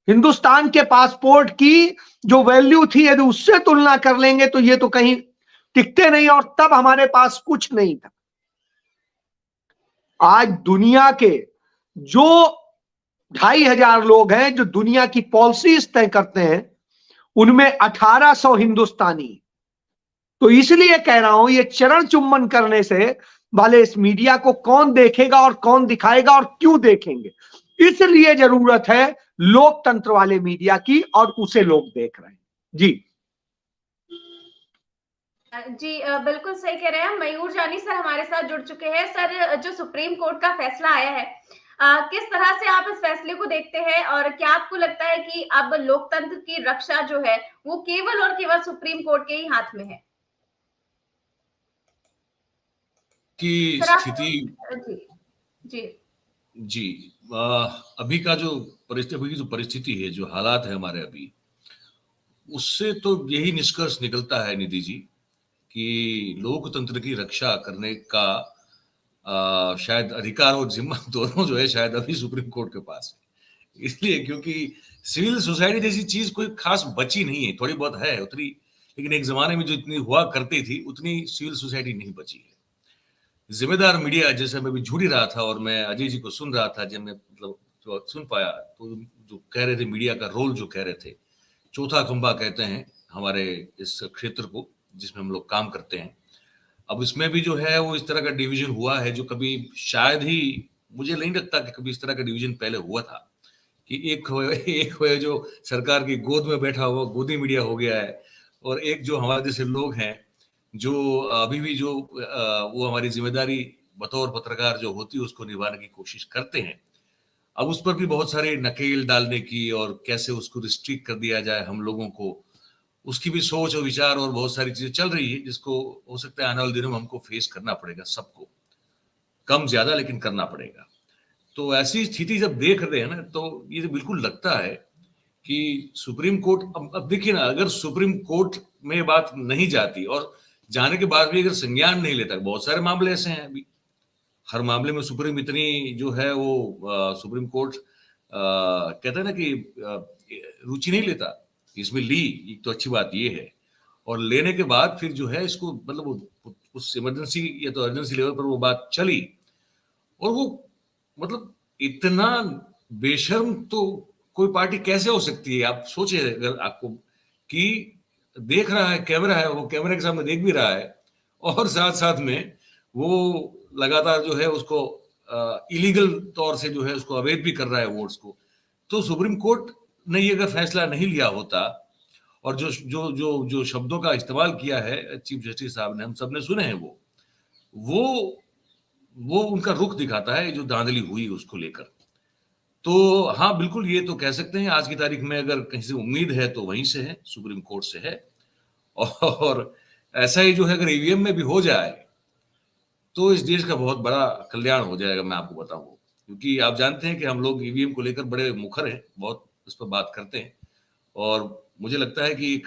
हिंदुस्तान के पासपोर्ट की जो वैल्यू थी, यदि उससे तुलना कर लेंगे तो ये तो कहीं टिकते नहीं, और तब हमारे पास कुछ नहीं था। आज दुनिया के जो 2500 लोग हैं जो दुनिया की पॉलिसीज तय करते हैं, उनमें 1800 हिंदुस्तानी। तो इसलिए कह रहा हूं, ये चरण चुम्बन करने से वाले इस मीडिया को कौन देखेगा और कौन दिखाएगा और क्यों देखेंगे। इसलिए जरूरत है लोकतंत्र वाले मीडिया की, और उसे लोग देख रहे हैं। जी जी बिल्कुल सही कह रहे हैं। मयूर जानी सर हमारे साथ जुड़ चुके हैं। सर, जो सुप्रीम कोर्ट का फैसला आया है, किस तरह से आप इस फैसले को देखते हैं, और क्या आपको लगता है कि अब लोकतंत्र की रक्षा जो है वो केवल और केवल सुप्रीम कोर्ट के ही हाथ में है की सर? स्थिति? जी जी जी, अभी का जो परिस्थिति है, जो हालात है हमारे अभी, उससे तो यही निष्कर्ष निकलता है निधि जी कि लोकतंत्र की रक्षा करने का शायद अधिकार और जिम्मा दोनों जो है शायद अभी सुप्रीम कोर्ट के पास है। इसलिए क्योंकि सिविल सोसाइटी जैसी चीज कोई खास बची नहीं है, थोड़ी बहुत है उतनी, लेकिन एक जमाने में जो इतनी हुआ करती थी उतनी सिविल सोसाइटी नहीं बची है। जिम्मेदार मीडिया, जैसे मैं भी झूठ ही रहा था और मैं अजय जी को सुन रहा था, जब मैं मतलब सुन पाया तो जो कह रहे थे मीडिया का रोल, जो कह रहे थे चौथा खंभा कहते हैं हमारे इस क्षेत्र को जिसमें हम लोग काम करते हैं। अब इसमें भी जो है वो इस तरह का डिवीजन हुआ है जो कभी शायद ही, मुझे नहीं लगता कि कभी इस तरह का डिवीजन पहले हुआ था, कि एक हो जो सरकार की गोद में बैठा हुआ गोदी मीडिया हो गया है, और एक जो हमारे जैसे लोग हैं जो अभी भी जो वो हमारी जिम्मेदारी बतौर पत्रकार जो होती है उसको निभाने की कोशिश करते हैं। अब उस पर भी बहुत सारे नकेल डालने की और कैसे उसको रिस्ट्रिक्ट कर दिया जाए हम लोगों को, उसकी भी सोच और विचार और बहुत सारी चीजें चल रही है, जिसको हो सकता है आने वाले दिनों में हमको फेस करना पड़ेगा, सबको, कम ज्यादा लेकिन करना पड़ेगा। तो ऐसी स्थिति जब देख रहे हैं ना, तो ये तो बिल्कुल लगता है कि सुप्रीम कोर्ट, अब देखिए ना, अगर सुप्रीम कोर्ट में बात नहीं जाती और जाने के बाद भी अगर संज्ञान नहीं लेता, बहुत सारे मामले ऐसे हैं अभी, हर मामले में सुप्रीम इतनी जो है वो सुप्रीम कोर्ट कहते हैं ना कि रुचि नहीं लेता, इसमें ली तो अच्छी बात ये है, और लेने के बाद फिर जो है इसको मतलब उस इमरजेंसी या तो अर्जेंसी लेवल पर वो बात चली, और वो मतलब इतना बेशर्म तो कोई पार्टी कैसे हो सकती है। आप सोचिए, अगर आपको कि देख रहा है, कैमरा है, वो कैमरे के सामने देख भी रहा है, और साथ साथ में वो लगातार जो है उसको इलीगल तौर से जो है उसको अवैध भी कर रहा है वोट्स को। तो सुप्रीम कोर्ट ने ये अगर फैसला नहीं लिया होता, और जो जो जो जो शब्दों का इस्तेमाल किया है चीफ जस्टिस साहब ने, हम सब ने सुने हैं, वो उनका रुख दिखाता है जो धांधली हुई उसको लेकर। तो हाँ, बिल्कुल ये तो कह सकते हैं आज की तारीख में अगर कहीं से उम्मीद है तो वहीं से है, सुप्रीम कोर्ट से है। और ऐसा ही जो है अगर ईवीएम में भी हो जाए तो इस देश का बहुत बड़ा कल्याण हो जाएगा, मैं आपको बताऊं, क्योंकि आप जानते हैं कि हम लोग ईवीएम को लेकर बड़े मुखर हैं, बहुत उस पर बात करते हैं, और मुझे लगता है कि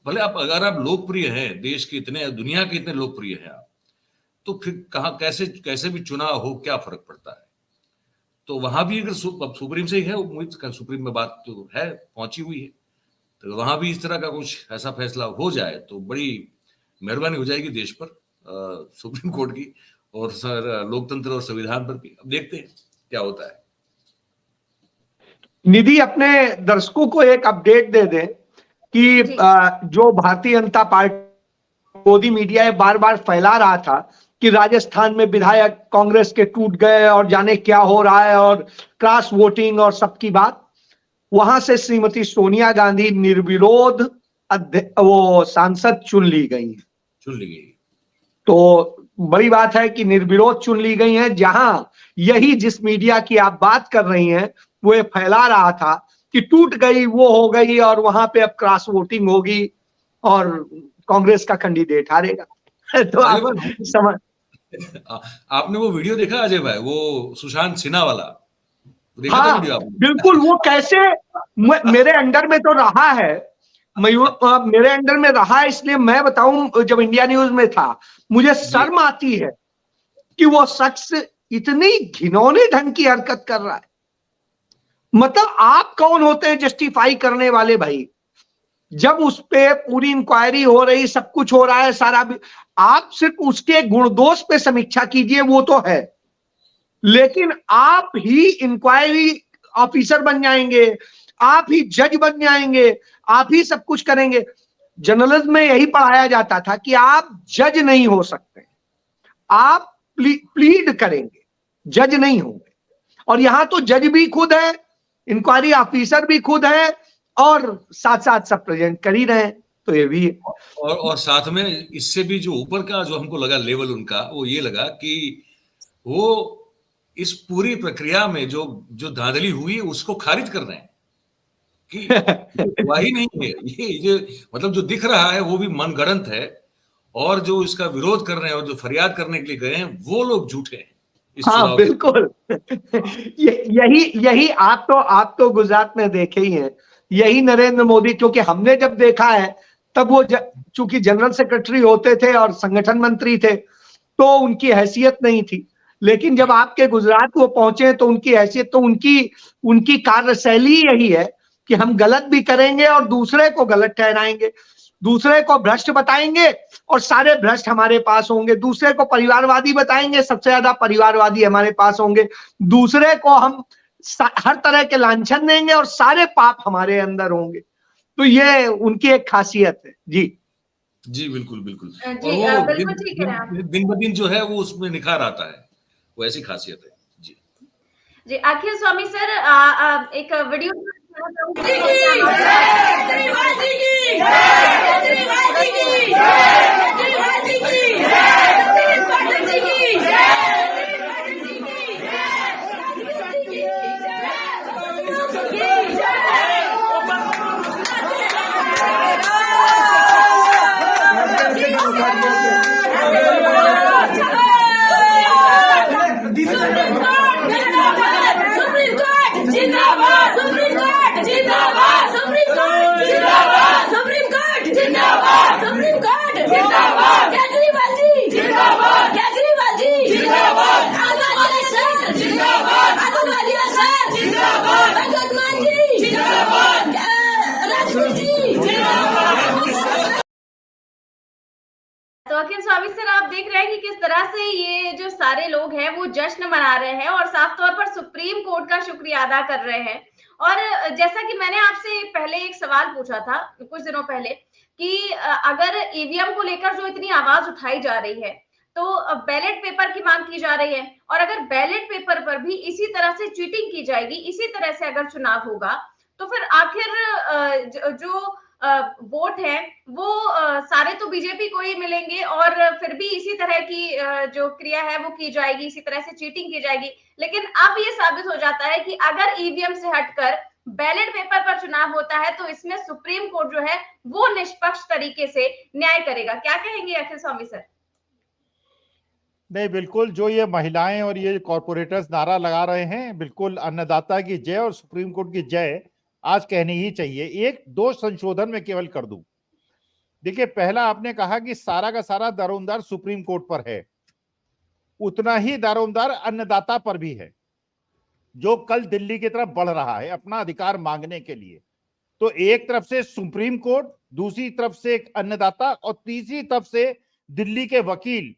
भले अगर आप लोकप्रिय हैं, देश के इतने, दुनिया के इतने लोकप्रिय हैं आप, तो फिर कहाँ कैसे भी चुनाव हो क्या फर्क पड़ता है। तो वहां भी अगर सुप्रीम से ही है उम्मीद, सुप्रीम में बात तो है पहुंची हुई है, तो वहां भी इस तरह का कुछ ऐसा फैसला हो जाए तो बड़ी मेहरबानी हो जाएगी देश पर, सुप्रीम कोर्ट की और लोकतंत्र और संविधान पर भी। अब देखते हैं क्या होता है। निधि, अपने दर्शकों को एक अपडेट दे दें कि जो भारतीय जनता पार्टी मोदी मीडिया बार बार फैला रहा था कि राजस्थान में विधायक कांग्रेस के टूट गए और जाने क्या हो रहा है और क्रॉस वोटिंग और सबकी बात, वहां से श्रीमती सोनिया गांधी निर्विरोध वो सांसद चुन ली गई। तो बड़ी बात है कि निर्विरोध चुन ली गई हैं, जहां यही जिस मीडिया की आप बात कर रही हैं वो ये फैला रहा था कि टूट गई, वो हो गई, और वहां पे अब क्रॉस वोटिंग होगी और कांग्रेस का कैंडिडेट हारेगा। तो आप समझ, आपने वो वीडियो देखा अजय भाई, वो सुशांत सिन्हा वाला? हाँ बिल्कुल, वो कैसे मेरे अंडर में तो रहा है मयूर, मेरे अंडर में रहा है, इसलिए मैं बताऊं, जब इंडिया न्यूज में था मुझे शर्म आती है कि वो शख्स इतनी घिनौनी ढंग की हरकत कर रहा है। मतलब आप कौन होते हैं जस्टिफाई करने वाले भाई? जब उस पे पूरी इंक्वायरी हो रही, सब कुछ हो रहा है, सारा आप सिर्फ उसके गुण दोष पे समीक्षा कीजिए, वो तो है, लेकिन आप ही इंक्वायरी ऑफिसर बन जाएंगे, आप ही जज बन जाएंगे, आप ही सब कुछ करेंगे। जर्नलिज्म में यही पढ़ाया जाता था कि आप जज नहीं हो सकते, आप प्लीड करेंगे, जज नहीं होंगे। और यहां तो जज भी खुद है, इंक्वायरी ऑफिसर भी खुद है, और साथ साथ सब प्रेजेंट कर ही रहे हैं, तो ये भी है। और साथ में इससे भी जो ऊपर का जो हमको लगा लेवल उनका, वो ये लगा कि वो इस पूरी प्रक्रिया में जो जो धांधली हुई उसको खारिज कर रहे हैं कि हुआ ही नहीं है। ये मतलब जो दिख रहा है वो भी मनगढ़ंत है, और जो इसका विरोध कर रहे हैं और जो फरियाद करने के लिए गए हैं वो लोग झूठे हैं। हाँ बिल्कुल। यही आप तो गुजरात में देखे ही हैं, यही नरेंद्र मोदी, क्योंकि हमने जब देखा है तब वो चूंकि जनरल सेक्रेटरी होते थे और संगठन मंत्री थे, तो उनकी हैसियत नहीं थी। लेकिन जब आपके गुजरात वो पहुंचे तो उनकी हैसियत, तो उनकी कार्यशैली यही है कि हम गलत भी करेंगे और दूसरे को गलत ठहराएंगे, दूसरे को भ्रष्ट बताएंगे और सारे भ्रष्ट हमारे पास होंगे, दूसरे को परिवारवादी बताएंगे, सबसे ज्यादा परिवारवादी हमारे पास होंगे, दूसरे को हम हर तरह के लांछन देंगे और सारे पाप हमारे अंदर होंगे। तो ये उनकी एक खासियत है। जी जी बिल्कुल बिल्कुल। जी, और वो बिल्कुल ठीक है। दिन ब दिन जो है वो उसमें निखार आता है, वो ऐसी खासियत है। जी जी, अखिल स्वामी सर, एक वीडियो तो अखिल स्वामी सर, आप देख रहे हैं कि किस तरह से ये जो सारे लोग हैं वो जश्न मना रहे हैं और साफ तौर पर सुप्रीम कोर्ट का शुक्रिया अदा कर रहे हैं। और जैसा कि मैंने आपसे पहले एक सवाल पूछा था कुछ दिनों पहले कि अगर ईवीएम को लेकर जो इतनी आवाज उठाई जा रही है, तो बैलेट पेपर की मांग की जा रही है, और अगर बैलेट पेपर पर भी इसी तरह से चीटिंग की जाएगी, इसी तरह से अगर चुनाव होगा, तो फिर आखिर जो वोट है वो सारे तो बीजेपी को ही मिलेंगे, और फिर भी इसी तरह की जो क्रिया है वो की जाएगी, इसी तरह से चीटिंग की जाएगी। लेकिन अब ये साबित हो जाता है कि अगर ईवीएम से हटकर बैलेट पेपर पर चुनाव होता है तो इसमें सुप्रीम कोर्ट जो है वो निष्पक्ष तरीके से न्याय करेगा। क्या कहेंगे अखिल स्वामी सर? नहीं, बिल्कुल, जो ये महिलाएं और ये कॉर्पोरेटर्स नारा लगा रहे हैं, बिल्कुल अन्नदाता की जय और सुप्रीम कोर्ट की जय आज कहनी ही चाहिए। एक दो संशोधन में केवल कर दूं। देखिए, पहला आपने कहा कि सारा का सारा दारोमदार सुप्रीम कोर्ट पर है, उतना ही दारोमदार अन्नदाता पर भी है, जो कल दिल्ली की तरफ बढ़ रहा है अपना अधिकार मांगने के लिए। तो एक तरफ से सुप्रीम कोर्ट, दूसरी तरफ से एक अन्नदाता, और तीसरी तरफ से दिल्ली के वकील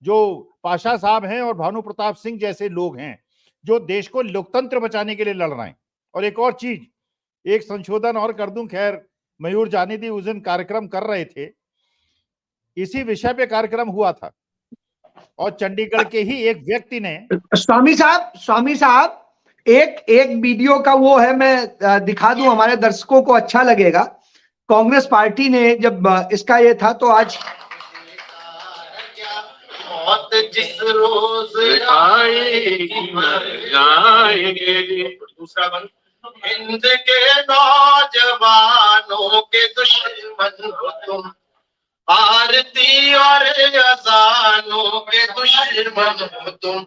जो पाशा साहब हैं और भानु प्रताप सिंह जैसे लोग हैं, जो देश को लोकतंत्र बचाने के लिए लड़ रहे हैं। और एक और चीज, एक संशोधन और कर दूं, खैर मयूर जानिदी उस दिन कार्यक्रम कर रहे थे, इसी विषय पे कार्यक्रम हुआ था, और चंडीगढ़ के ही एक व्यक्ति ने स्वामी साहब एक वीडियो का वो है, मैं दिखा दूं, हमारे दर्शकों को अच्छा लगेगा। कांग्रेस पार्टी ने जब इसका ये था, तो आज जिस रोज आएगी मर जाएंगे, दूसरा बन हिंद के नौजवानों के दुश्मन हो तुम, आरती और अजानों के दुश्मन हो तुम,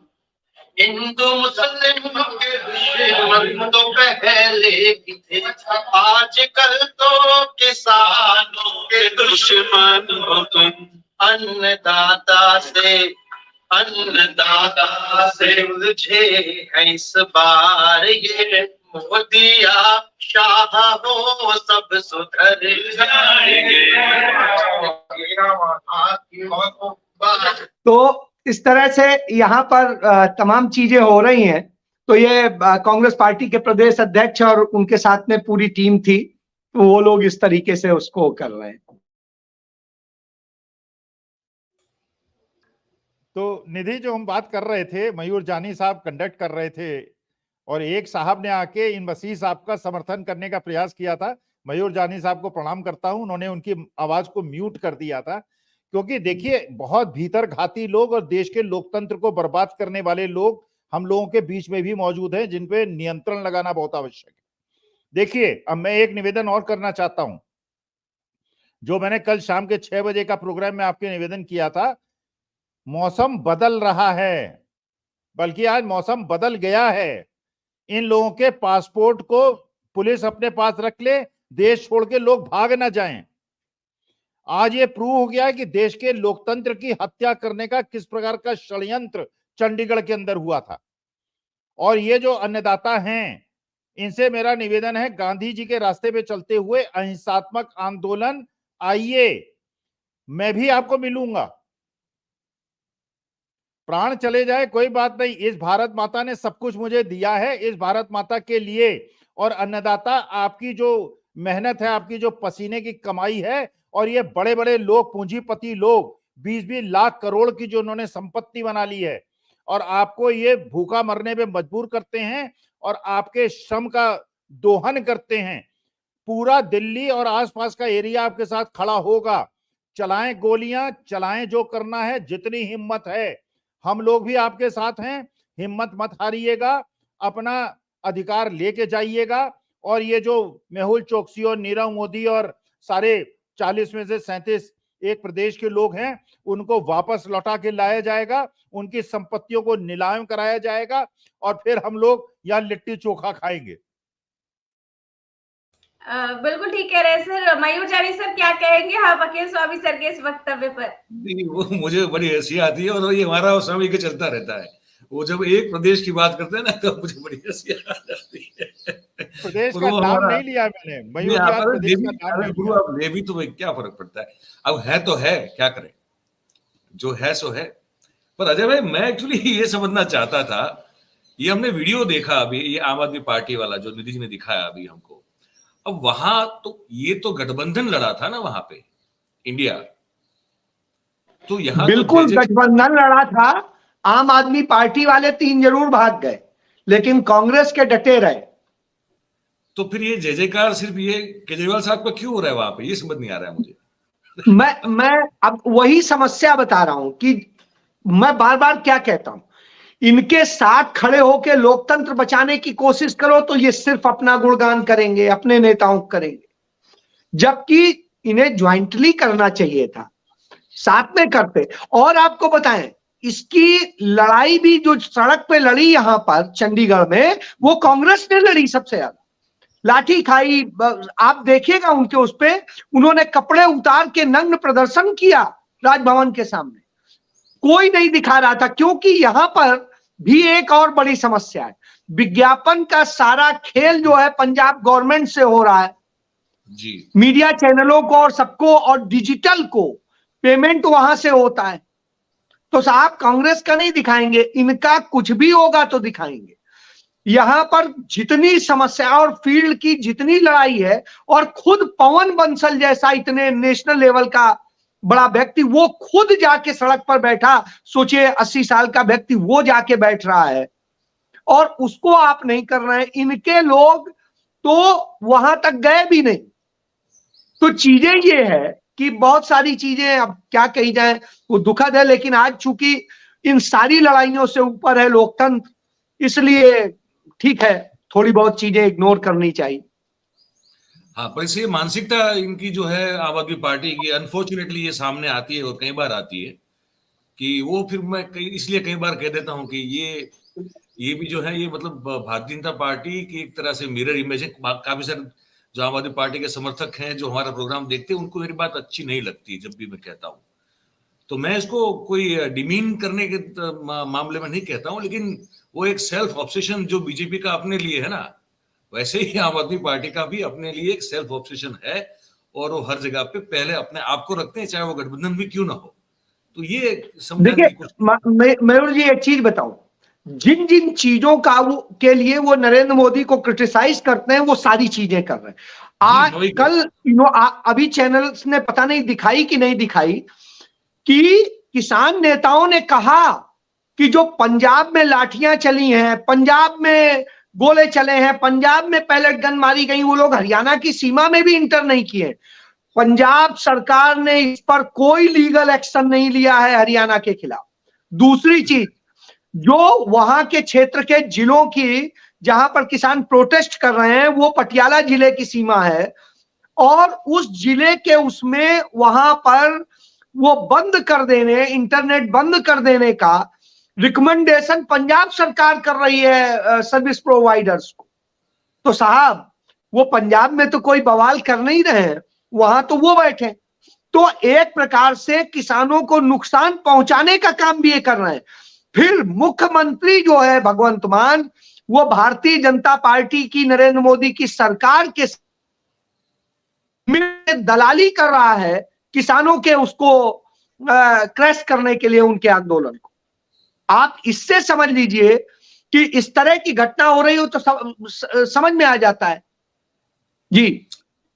हिंदू मुस्लिम के दुश्मन तो पहले ही थे, आजकल तो किसानों के दुश्मन हो तुम, अन्नदाता से उलझे हैं इस बार ये मोदी आप शाह हो सब सुधर जाएंगे। तो इस तरह से यहाँ पर तमाम चीजें हो रही हैं। तो ये कांग्रेस पार्टी के प्रदेश अध्यक्ष और उनके साथ में पूरी टीम थी, तो वो लोग इस तरीके से उसको कर रहे हैं। तो निधि, जो हम बात कर रहे थे, मयूर जानी साहब कंडक्ट कर रहे थे और एक साहब ने आके इन वसीह साहब का समर्थन करने का प्रयास किया था। मयूर जानी साहब को प्रणाम करता हूं, उन्होंने उनकी आवाज को म्यूट कर दिया था, क्योंकि देखिए बहुत भीतर घाती लोग और देश के लोकतंत्र को बर्बाद करने वाले लोग हम लोगों के बीच में भी मौजूद हैं, जिन पे नियंत्रण लगाना बहुत आवश्यक है। देखिए, अब मैं एक निवेदन और करना चाहता हूं, जो मैंने कल शाम के 6 बजे का प्रोग्राम में आपके निवेदन किया था। मौसम बदल रहा है, बल्कि आज मौसम बदल गया है। इन लोगों के पासपोर्ट को पुलिस अपने पास रख ले, देश छोड़ के लोग भाग ना जाएं। आज ये प्रूव हो गया है कि देश के लोकतंत्र की हत्या करने का किस प्रकार का षड्यंत्र चंडीगढ़ के अंदर हुआ था। और ये जो अन्नदाता हैं, इनसे मेरा निवेदन है, गांधी जी के रास्ते पे चलते हुए अहिंसात्मक आंदोलन, आइए, मैं भी आपको मिलूंगा। प्राण चले जाए कोई बात नहीं, इस भारत माता ने सब कुछ मुझे दिया है, इस भारत माता के लिए। और अन्नदाता, आपकी जो मेहनत है, आपकी जो पसीने की कमाई है, और ये बड़े बड़े लोग, पूंजीपति लोग 20-20 लाख करोड़ की जो उन्होंने संपत्ति बना ली है, और आपको ये भूखा मरने पे मजबूर करते हैं और आपके श्रम का दोहन करते हैं। पूरा दिल्ली और आसपास का एरिया आपके साथ खड़ा होगा। चलाएं गोलियां, चलाएं जो करना है, जितनी हिम्मत है, हम लोग भी आपके साथ हैं। हिम्मत मत हारिएगा, अपना अधिकार लेके जाइएगा। और ये जो मेहुल चोकसी और नीरव मोदी और सारे 40 में से 37 एक प्रदेश के लोग हैं, उनको वापस लौटा के लाया जाएगा, उनकी संपत्तियों को नीलाम कराया जाएगा, और फिर हम लोग यहाँ लिट्टी चोखा खाएंगे। बिल्कुल ठीक कह रहे हैं सर। मयूर जानी सर, क्या कहेंगे आप वकील स्वामी सर के इस वक्तव्य पर? वो मुझे बड़ी हंसी आती है, और ये हमारा समय के चलता रहता है। वो जब एक प्रदेश की बात करते हैं ना, तो मुझे बड़ी हंसी आ जाती है। प्रदेश का नाम नहीं लिया मैंने, मयूर जी, आज प्रदेश का नाम नहीं लिया। अब ले भी तो क्या फर्क पड़ता है, अब है तो है, क्या करें, जो है सो है। पर अजय भाई, मैं एक्चुअली ये समझना चाहता था, ये हमने वीडियो देखा अभी, ये आम आदमी पार्टी वाला जो निधि जी ने दिखाया अभी हमको। अब वहां तो ये तो गठबंधन लड़ा था ना वहां पे, इंडिया। तो यहाँ बिल्कुल गठबंधन लड़ा था। आम आदमी पार्टी वाले 3 जरूर भाग गए, लेकिन कांग्रेस के डटे रहे। तो फिर ये जय जयकार सिर्फ ये केजरीवाल साहब का क्यों हो रहा है वहां पे, ये समझ नहीं आ रहा है मुझे। मैं अब वही समस्या बता रहा हूं कि मैं बार बार क्या कहता हूं, इनके साथ खड़े होकर लोकतंत्र बचाने की कोशिश करो तो ये सिर्फ अपना गुणगान करेंगे, अपने नेताओं को करेंगे, जबकि इन्हें ज्वाइंटली करना चाहिए था, साथ में करते। और आपको बताएं, इसकी लड़ाई भी जो सड़क पे लड़ी यहां पर चंडीगढ़ में, वो कांग्रेस ने लड़ी सबसे ज्यादा। लाठी खाई, आप देखिएगा उनके उस पे, उन्होंने कपड़े उतार के नग्न प्रदर्शन किया राजभवन के सामने, कोई नहीं दिखा रहा था। क्योंकि यहां पर भी एक और बड़ी समस्या है, विज्ञापन का सारा खेल जो है पंजाब गवर्नमेंट से हो रहा है जी, मीडिया चैनलों को और सबको, और डिजिटल को पेमेंट वहां से होता है। तो साहब कांग्रेस का नहीं दिखाएंगे, इनका कुछ भी होगा तो दिखाएंगे। यहां पर जितनी समस्या और फील्ड की जितनी लड़ाई है, और खुद पवन बंसल जैसा इतने नेशनल लेवल का बड़ा व्यक्ति, वो खुद जाके सड़क पर बैठा, सोचिए 80 साल का व्यक्ति वो जाके बैठ रहा है, और उसको आप नहीं कर रहे हैं। इनके लोग तो वहां तक गए भी नहीं। तो चीजें ये है कि बहुत सारी चीजें अब क्या कही जाए, वो दुखद है, लेकिन आज चूंकि इन सारी लड़ाइयों से ऊपर है लोकतंत्र, इसलिए ठीक है, थोड़ी बहुत चीजें इग्नोर करनी चाहिए। हाँ, पर इसलिए मानसिकता इनकी जो है आम आदमी पार्टी की, अनफॉर्चुनेटली ये सामने आती है, और कई बार आती है कि वो, फिर मैं इसलिए कई बार कह देता हूं कि ये भी जो है, ये मतलब भारतीय जनता पार्टी की एक तरह से मिरर इमेज है। काफी सारे जो आम आदमी पार्टी के समर्थक हैं, जो हमारा प्रोग्राम देखते हैं, उनको मेरी बात अच्छी नहीं लगती जब भी मैं कहता हूं। तो मैं इसको कोई डिमीन करने के मामले में नहीं कहता हूं, लेकिन वो एक सेल्फ ऑब्सेशन जो बीजेपी का अपने लिए है ना, वैसे ही आम आदमी पार्टी का भी अपने लिए एक सेल्फ ऑब्सेशन है और वो हर जगह पे पहले अपने आप को रखते हैं, चाहे वो गठबंधन भी क्यों ना हो। तो ये समझाने देखिए की कोशिश। मयूर जी एक चीज बताऊं, जिन जिन चीजों का वो के लिए वो नरेंद्र मोदी को क्रिटिसाइज करते हैं वो सारी चीजें कर रहे हैं। आज वही कल अभी चैनल्स ने पता नहीं दिखाई कि नहीं दिखाई कि किसान नेताओं ने कहा कि जो पंजाब में लाठियां चली हैं, पंजाब में गोले चले हैं, पंजाब में पैलेट गन मारी गई, वो लोग हरियाणा की सीमा में भी इंटर नहीं किए। पंजाब सरकार ने इस पर कोई लीगल एक्शन नहीं लिया है हरियाणा के खिलाफ। दूसरी चीज, जो वहां के क्षेत्र के जिलों की जहां पर किसान प्रोटेस्ट कर रहे हैं वो पटियाला जिले की सीमा है, और उस जिले के उसमें वहां पर वो बंद कर देने, इंटरनेट बंद कर देने का रिकमेंडेशन पंजाब सरकार कर रही है सर्विस प्रोवाइडर्स को। तो साहब वो पंजाब में तो कोई बवाल कर नहीं रहे हैं, वहां तो वो बैठे। तो एक प्रकार से किसानों को नुकसान पहुंचाने का काम भी ये कर रहे हैं। फिर मुख्यमंत्री जो है भगवंत मान, वो भारतीय जनता पार्टी की, नरेंद्र मोदी की सरकार के दलाली कर रहा है किसानों के उसको क्रैश करने के लिए, उनके आंदोलन को। आप इससे समझ लीजिए कि इस तरह की घटना हो रही हो तो समझ में आ जाता है। जी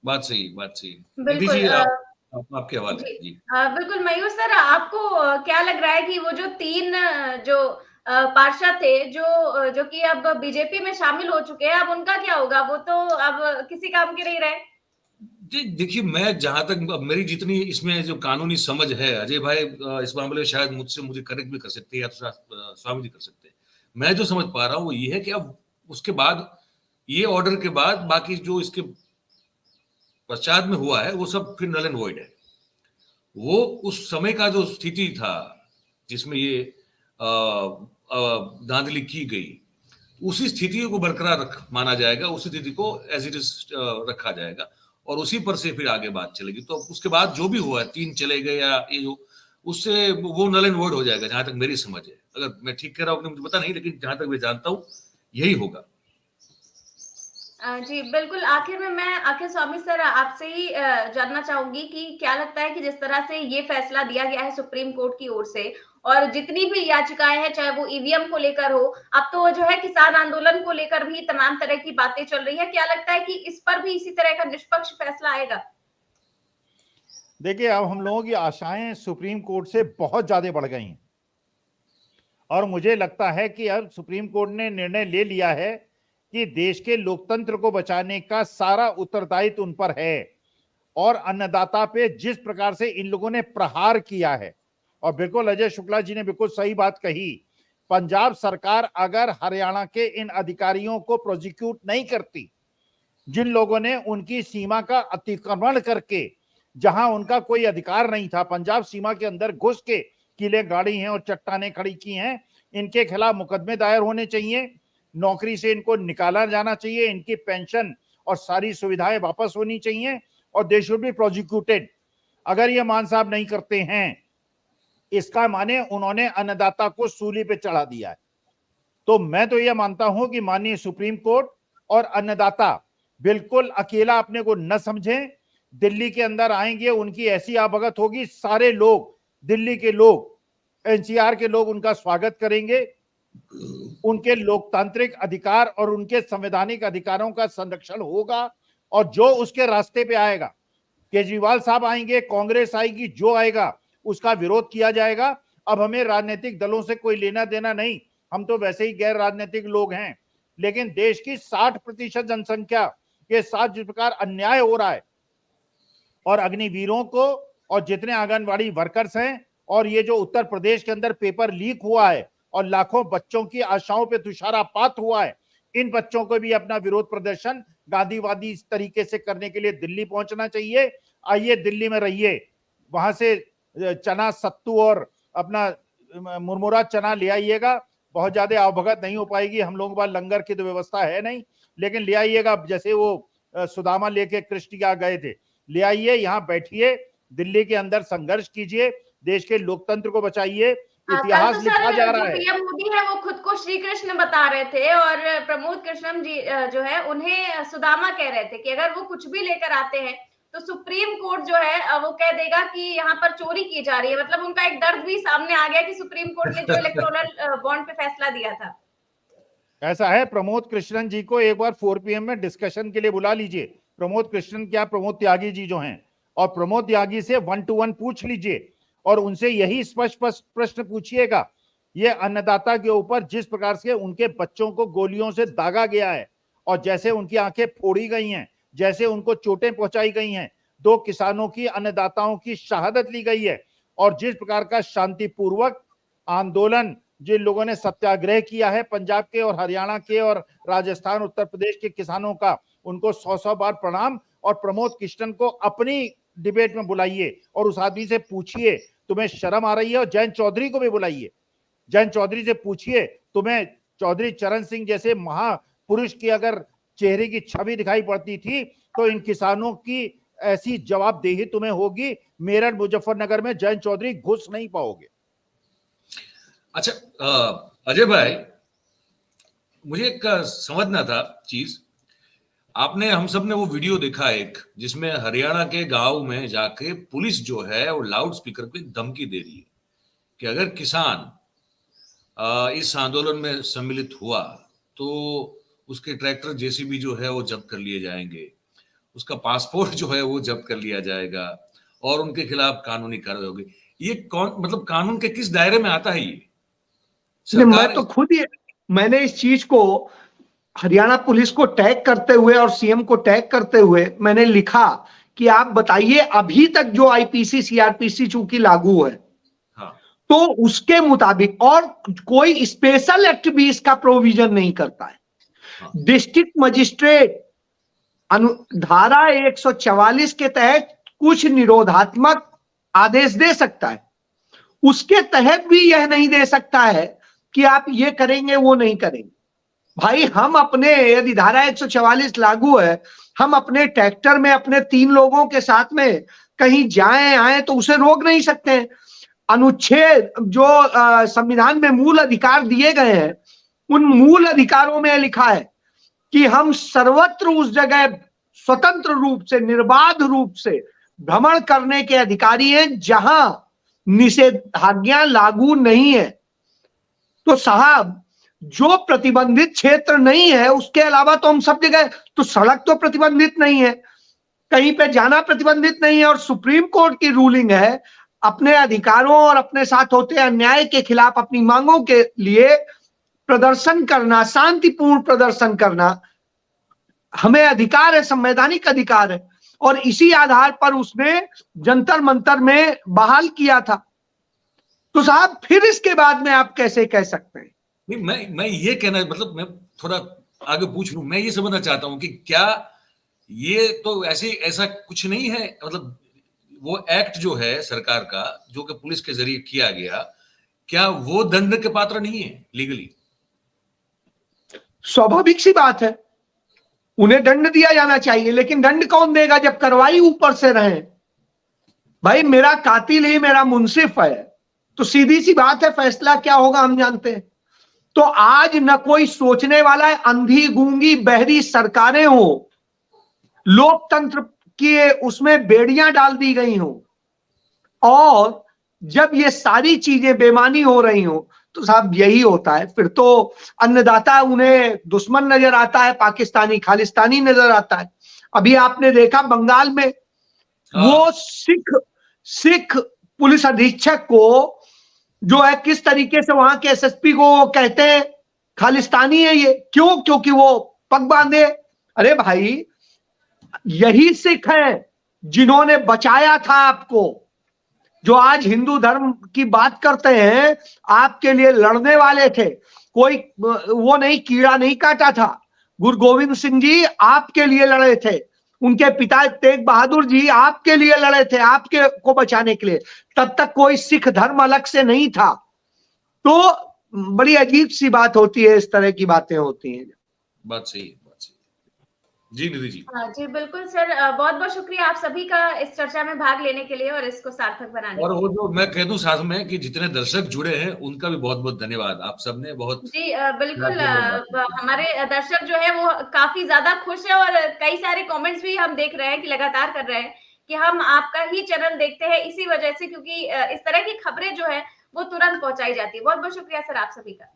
बात सही, बात सही। बिल्कुल जी आपके हवाले जी, जी। बिल्कुल मयूर सर, आपको क्या लग रहा है कि वो जो 3 जो पार्षद थे जो कि अब बीजेपी में शामिल हो चुके हैं, अब उनका क्या होगा? वो तो अब किसी काम के नहीं रहे। देखिए, मैं जहां तक मेरी जितनी इसमें जो कानूनी समझ है, अजय भाई इस मामले में शायद मुझे करेक्ट भी कर सकते हैं या तो स्वामी जी कर सकते हैं। मैं जो समझ पा रहा हूँ वो ये है कि अब उसके बाद, ये ऑर्डर के बाद बाकी जो इसके पश्चात में हुआ है वो सब फिर नल एंड वॉइड है। वो उस समय का जो स्थिति था जिसमें ये धांधली की गई, उसी स्थिति को बरकरार माना जाएगा, उसी स्थिति को एज इट इज रखा जाएगा और उसी पर से फिर आगे बात चलेगी। तो उसके बाद जो भी हुआ है, 3 चले गए या ये जो, उससे वो नल एंड वॉइड हो जाएगा, जहां तक मेरी समझ है। अगर मैं ठीक कह रहा हूँ मुझे पता नहीं, लेकिन जहां तक मैं जानता हूँ यही होगा। जी बिल्कुल, आखिर में मैं आखिर स्वामी सर आपसे ही जानना चाहूंगी कि क्या लगता है कि जिस तरह से ये फैसला दिया गया है सुप्रीम कोर्ट की ओर से, और जितनी भी याचिकाएं हैं, चाहे वो ईवीएम को लेकर हो, अब तो जो है किसान आंदोलन को लेकर भी तमाम तरह की बातें चल रही है, क्या लगता है कि इस पर भी इसी तरह का निष्पक्ष फैसला आएगा? देखिए, अब हम लोगों की आशाएं सुप्रीम कोर्ट से बहुत ज्यादा बढ़ गई हैं और मुझे लगता है कि अब सुप्रीम कोर्ट ने निर्णय ले लिया है कि देश के लोकतंत्र को बचाने का सारा उत्तरदायित्व उन पर है। और अन्नदाता पे जिस प्रकार से इन लोगों ने प्रहार किया है, और बिल्कुल अजय शुक्ला जी ने बिल्कुल सही बात कही, पंजाब सरकार अगर हरियाणा के इन अधिकारियों को प्रोसिक्यूट नहीं करती, जिन लोगों ने उनकी सीमा का अतिक्रमण करके, जहां उनका कोई अधिकार नहीं था, पंजाब सीमा के अंदर घुस के किले गाड़ी हैं और चट्टाने खड़ी की हैं, इनके खिलाफ मुकदमे दायर होने चाहिए, नौकरी से इनको निकाला जाना चाहिए, इनकी पेंशन और सारी सुविधाएं वापस होनी चाहिए और दे शुड बी प्रोसिक्यूटेड। अगर ये मान साहब नहीं करते हैं, इसका माने उन्होंने अन्नदाता को सूली पे चढ़ा दिया है। तो मैं तो यह मानता हूं कि माननीय सुप्रीम कोर्ट और अन्नदाता बिल्कुल अकेला अपने को न समझें। दिल्ली के अंदर आएंगे, उनकी ऐसी आवभगत होगी, सारे लोग, दिल्ली के लोग, एनसीआर के लोग उनका स्वागत करेंगे। उनके लोकतांत्रिक अधिकार और उनके संवैधानिक अधिकारों का संरक्षण होगा और जो उसके रास्ते पे आएगा, केजरीवाल साहब आएंगे, कांग्रेस आएगी, जो आएगा उसका विरोध किया जाएगा। अब हमें राजनीतिक दलों से कोई लेना देना नहीं, हम तो वैसे ही गैर राजनीतिक लोग हैं, लेकिन देश की 60% जनसंख्या के साथ जिस प्रकार अन्याय हो रहा है, और अग्निवीरों को और जितने आंगनवाड़ी वर्कर्स हैं, और ये जो उत्तर प्रदेश के अंदर पेपर लीक हुआ है और लाखों बच्चों की आशाओं पे तुषारापात हुआ है, इन बच्चों को भी अपना विरोध प्रदर्शन गांधीवादी इस तरीके से करने के लिए दिल्ली पहुंचना चाहिए। आइए दिल्ली में रहिए, वहां से चना, सत्तू और अपना मुरमुरा चना ले आइएगा। बहुत ज्यादा अवभगत नहीं हो पाएगी, हम लोगों के पास लंगर की तो व्यवस्था है नहीं, लेकिन ले आइएगा, जैसे वो सुदामा लेके कृष्ण क्या गए थे, ले आइए, यहाँ बैठिए, दिल्ली के अंदर संघर्ष कीजिए, देश के लोकतंत्र को बचाइए। कल इतिहास तो लिखा सर जा जो रहा है। पीएम मोदी है वो खुद को श्री कृष्ण बता रहे थे और प्रमोद कृष्णम जी जो है उन्हें सुदामा कह रहे थे कि अगर वो कुछ भी लेकर आते हैं तो सुप्रीम कोर्ट जो है वो कह देगा कि यहाँ पर चोरी की जा रही है। मतलब उनका एक दर्द भी सामने आ गया कि सुप्रीम कोर्ट ने जो इलेक्टोरल बॉन्ड पे फैसला दिया था। ऐसा है, प्रमोद कृष्णन जी को एक बार 4 PM में डिस्कशन के लिए बुला लीजिए। प्रमोद कृष्णन क्या, प्रमोद त्यागी जी जो हैं, और प्रमोद त्यागी से 1 to 1 पूछ लीजिए और उनसे यही स्पष्ट प्रश्न पूछिएगा। ये अन्नदाता के ऊपर जिस प्रकार से उनके बच्चों को गोलियों से दागा गया है और जैसे उनकी आंखें फोड़ी गई हैं, जैसे उनको चोटें पहुंचाई गई हैं, 2 किसानों की, अन्नदाताओं की शहादत ली गई है, और जिस प्रकार का शांतिपूर्वक आंदोलन जिन लोगों ने सत्याग्रह किया है पंजाब के और हरियाणा के और राजस्थान उत्तर प्रदेश के किसानों का, उनको 100 बार प्रणाम। और प्रमोद कृष्णन को अपनी डिबेट में बुलाइए और उस आदमी से पूछिए तुम्हें शर्म आ रही है। और जयंत चौधरी को भी बुलाइए, जयंत चौधरी से पूछिए तुम्हें चौधरी चरण सिंह जैसे महापुरुष की अगर चेहरे की छवि दिखाई पड़ती थी तो इन किसानों की ऐसी जवाबदेही तुम्हें होगी, मेरठ मुजफ्फरनगर में जयंत चौधरी घुस नहीं पाओगे। अच्छा अजय भाई, मुझे एक समझना था चीज। आपने, हम सब ने वो वीडियो देखा एक, जिसमें हरियाणा के गांव में जाके पुलिस जो है वो लाउड स्पीकर पे धमकी दे रही है कि अगर किसान इस आंदोलन में सम्मिलित हुआ तो उसके ट्रैक्टर जेसीबी जो है वो जब्त कर लिए जाएंगे, उसका पासपोर्ट जो है वो जब्त कर लिया जाएगा और उनके खिलाफ कानूनी कार्रवाई होगी। ये कौन, मतलब कानून के किस दायरे में आता है ये? मैं तो खुद ही, मैंने इस चीज को हरियाणा पुलिस को टैग करते हुए और सीएम को टैग करते हुए मैंने लिखा कि आप बताइए अभी तक जो आईपीसी सीआरपीसी चूंकि लागू है, हाँ, तो उसके मुताबिक और कोई स्पेशल एक्ट भी इसका प्रोविजन नहीं करता है। हाँ, डिस्ट्रिक्ट मजिस्ट्रेट धारा 144 के तहत कुछ निरोधात्मक आदेश दे सकता है, उसके तहत भी यह नहीं दे सकता है कि आप ये करेंगे वो नहीं करेंगे। भाई हम अपने, यदि धारा 144 लागू है, हम अपने ट्रैक्टर में अपने 3 लोगों के साथ में कहीं जाएं आए तो उसे रोक नहीं सकते। अनुच्छेद जो संविधान में मूल अधिकार दिए गए हैं, उन मूल अधिकारों में लिखा है कि हम सर्वत्र उस जगह स्वतंत्र रूप से, निर्बाध रूप से भ्रमण करने के अधिकारी हैं जहां निषेधाज्ञा लागू नहीं है। तो साहब, जो प्रतिबंधित क्षेत्र नहीं है उसके अलावा तो हम सब जगह, तो सड़क तो प्रतिबंधित नहीं है, कहीं पे जाना प्रतिबंधित नहीं है। और सुप्रीम कोर्ट की रूलिंग है, अपने अधिकारों और अपने साथ होते अन्याय के खिलाफ अपनी मांगों के लिए प्रदर्शन करना, शांतिपूर्ण प्रदर्शन करना हमें अधिकार है, संवैधानिक अधिकार है। और इसी आधार पर उसने जंतर मंतर में बहाल किया था। तो साहब फिर इसके बाद में आप कैसे कह सकते हैं? नहीं, मैं ये कहना, मतलब मैं थोड़ा आगे पूछ लूं, मैं ये समझना चाहता हूं कि क्या ये तो ऐसा कुछ नहीं है, मतलब वो एक्ट जो है सरकार का, जो कि पुलिस के जरिए किया गया, क्या वो दंड के पात्र नहीं है लीगली? स्वाभाविक सी बात है, उन्हें दंड दिया जाना चाहिए, लेकिन दंड कौन देगा जब कार्रवाई ऊपर से रहे? भाई मेरा कातिल ही मेरा मुंसिफ है, तो सीधी सी बात है फैसला क्या होगा हम जानते हैं। तो आज न कोई सोचने वाला है, अंधी गूंगी बहरी सरकारें हो, लोकतंत्र की उसमें बेड़ियां डाल दी गई हो, और जब ये सारी चीजें बेमानी हो रही हो तो साहब यही होता है। फिर तो अन्नदाता उन्हें दुश्मन नजर आता है, पाकिस्तानी खालिस्तानी नजर आता है। अभी आपने देखा बंगाल में वो सिख पुलिस अधीक्षक को जो है किस तरीके से वहां के एसएसपी को कहते हैं खालिस्तानी है ये, क्यों? क्योंकि वो पग बांधे। अरे भाई, यही सिख हैं जिन्होंने बचाया था आपको, जो आज हिंदू धर्म की बात करते हैं, आपके लिए लड़ने वाले थे। कोई वो नहीं, कीड़ा नहीं काटा था। गुरु गोविंद सिंह जी आपके लिए लड़े थे, उनके पिता तेग बहादुर जी आपके लिए लड़े थे, आपके को बचाने के लिए। तब तक कोई सिख धर्म अलग से नहीं था। तो बड़ी अजीब सी बात होती है, इस तरह की बातें होती हैं। बात सही है, बात सही। जी निधि जी। जी बिल्कुल सर, बहुत बहुत शुक्रिया आप सभी का इस चर्चा में भाग लेने के लिए और इसको सार्थक बनाने और के वो लिए। जो मैं कह दूं साथ में कि जितने दर्शक जुड़े हैं उनका भी बहुत बहुत धन्यवाद, आप सबने बहुत जी बिल्कुल, प्यार से बात की। हमारे दर्शक जो है वो काफी ज्यादा खुश है और कई सारे कमेंट्स भी हम देख रहे हैं कि लगातार कर रहे हैं कि हम आपका ही चैनल देखते हैं इसी वजह से, क्योंकि इस तरह की खबरें जो है वो तुरंत पहुंचाई जाती है। बहुत बहुत शुक्रिया सर आप सभी का।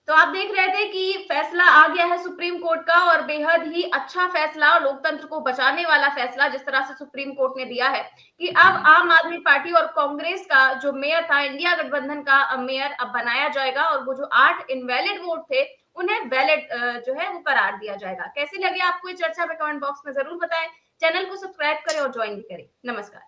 तो आप देख रहे थे कि फैसला आ गया है सुप्रीम कोर्ट का और बेहद ही अच्छा फैसला और लोकतंत्र को बचाने वाला फैसला जिस तरह से सुप्रीम कोर्ट ने दिया है कि अब आम आदमी पार्टी और कांग्रेस का जो मेयर था, इंडिया गठबंधन का मेयर अब बनाया जाएगा और वो जो 8 इनवैलिड वोट थे उन्हें वैलिड जो है वो करार दिया जाएगा। कैसी लगी आपको ये चर्चा में कमेंट बॉक्स में जरूर बताएं। चैनल को सब्सक्राइब करें और ज्वाइन भी करें। नमस्कार।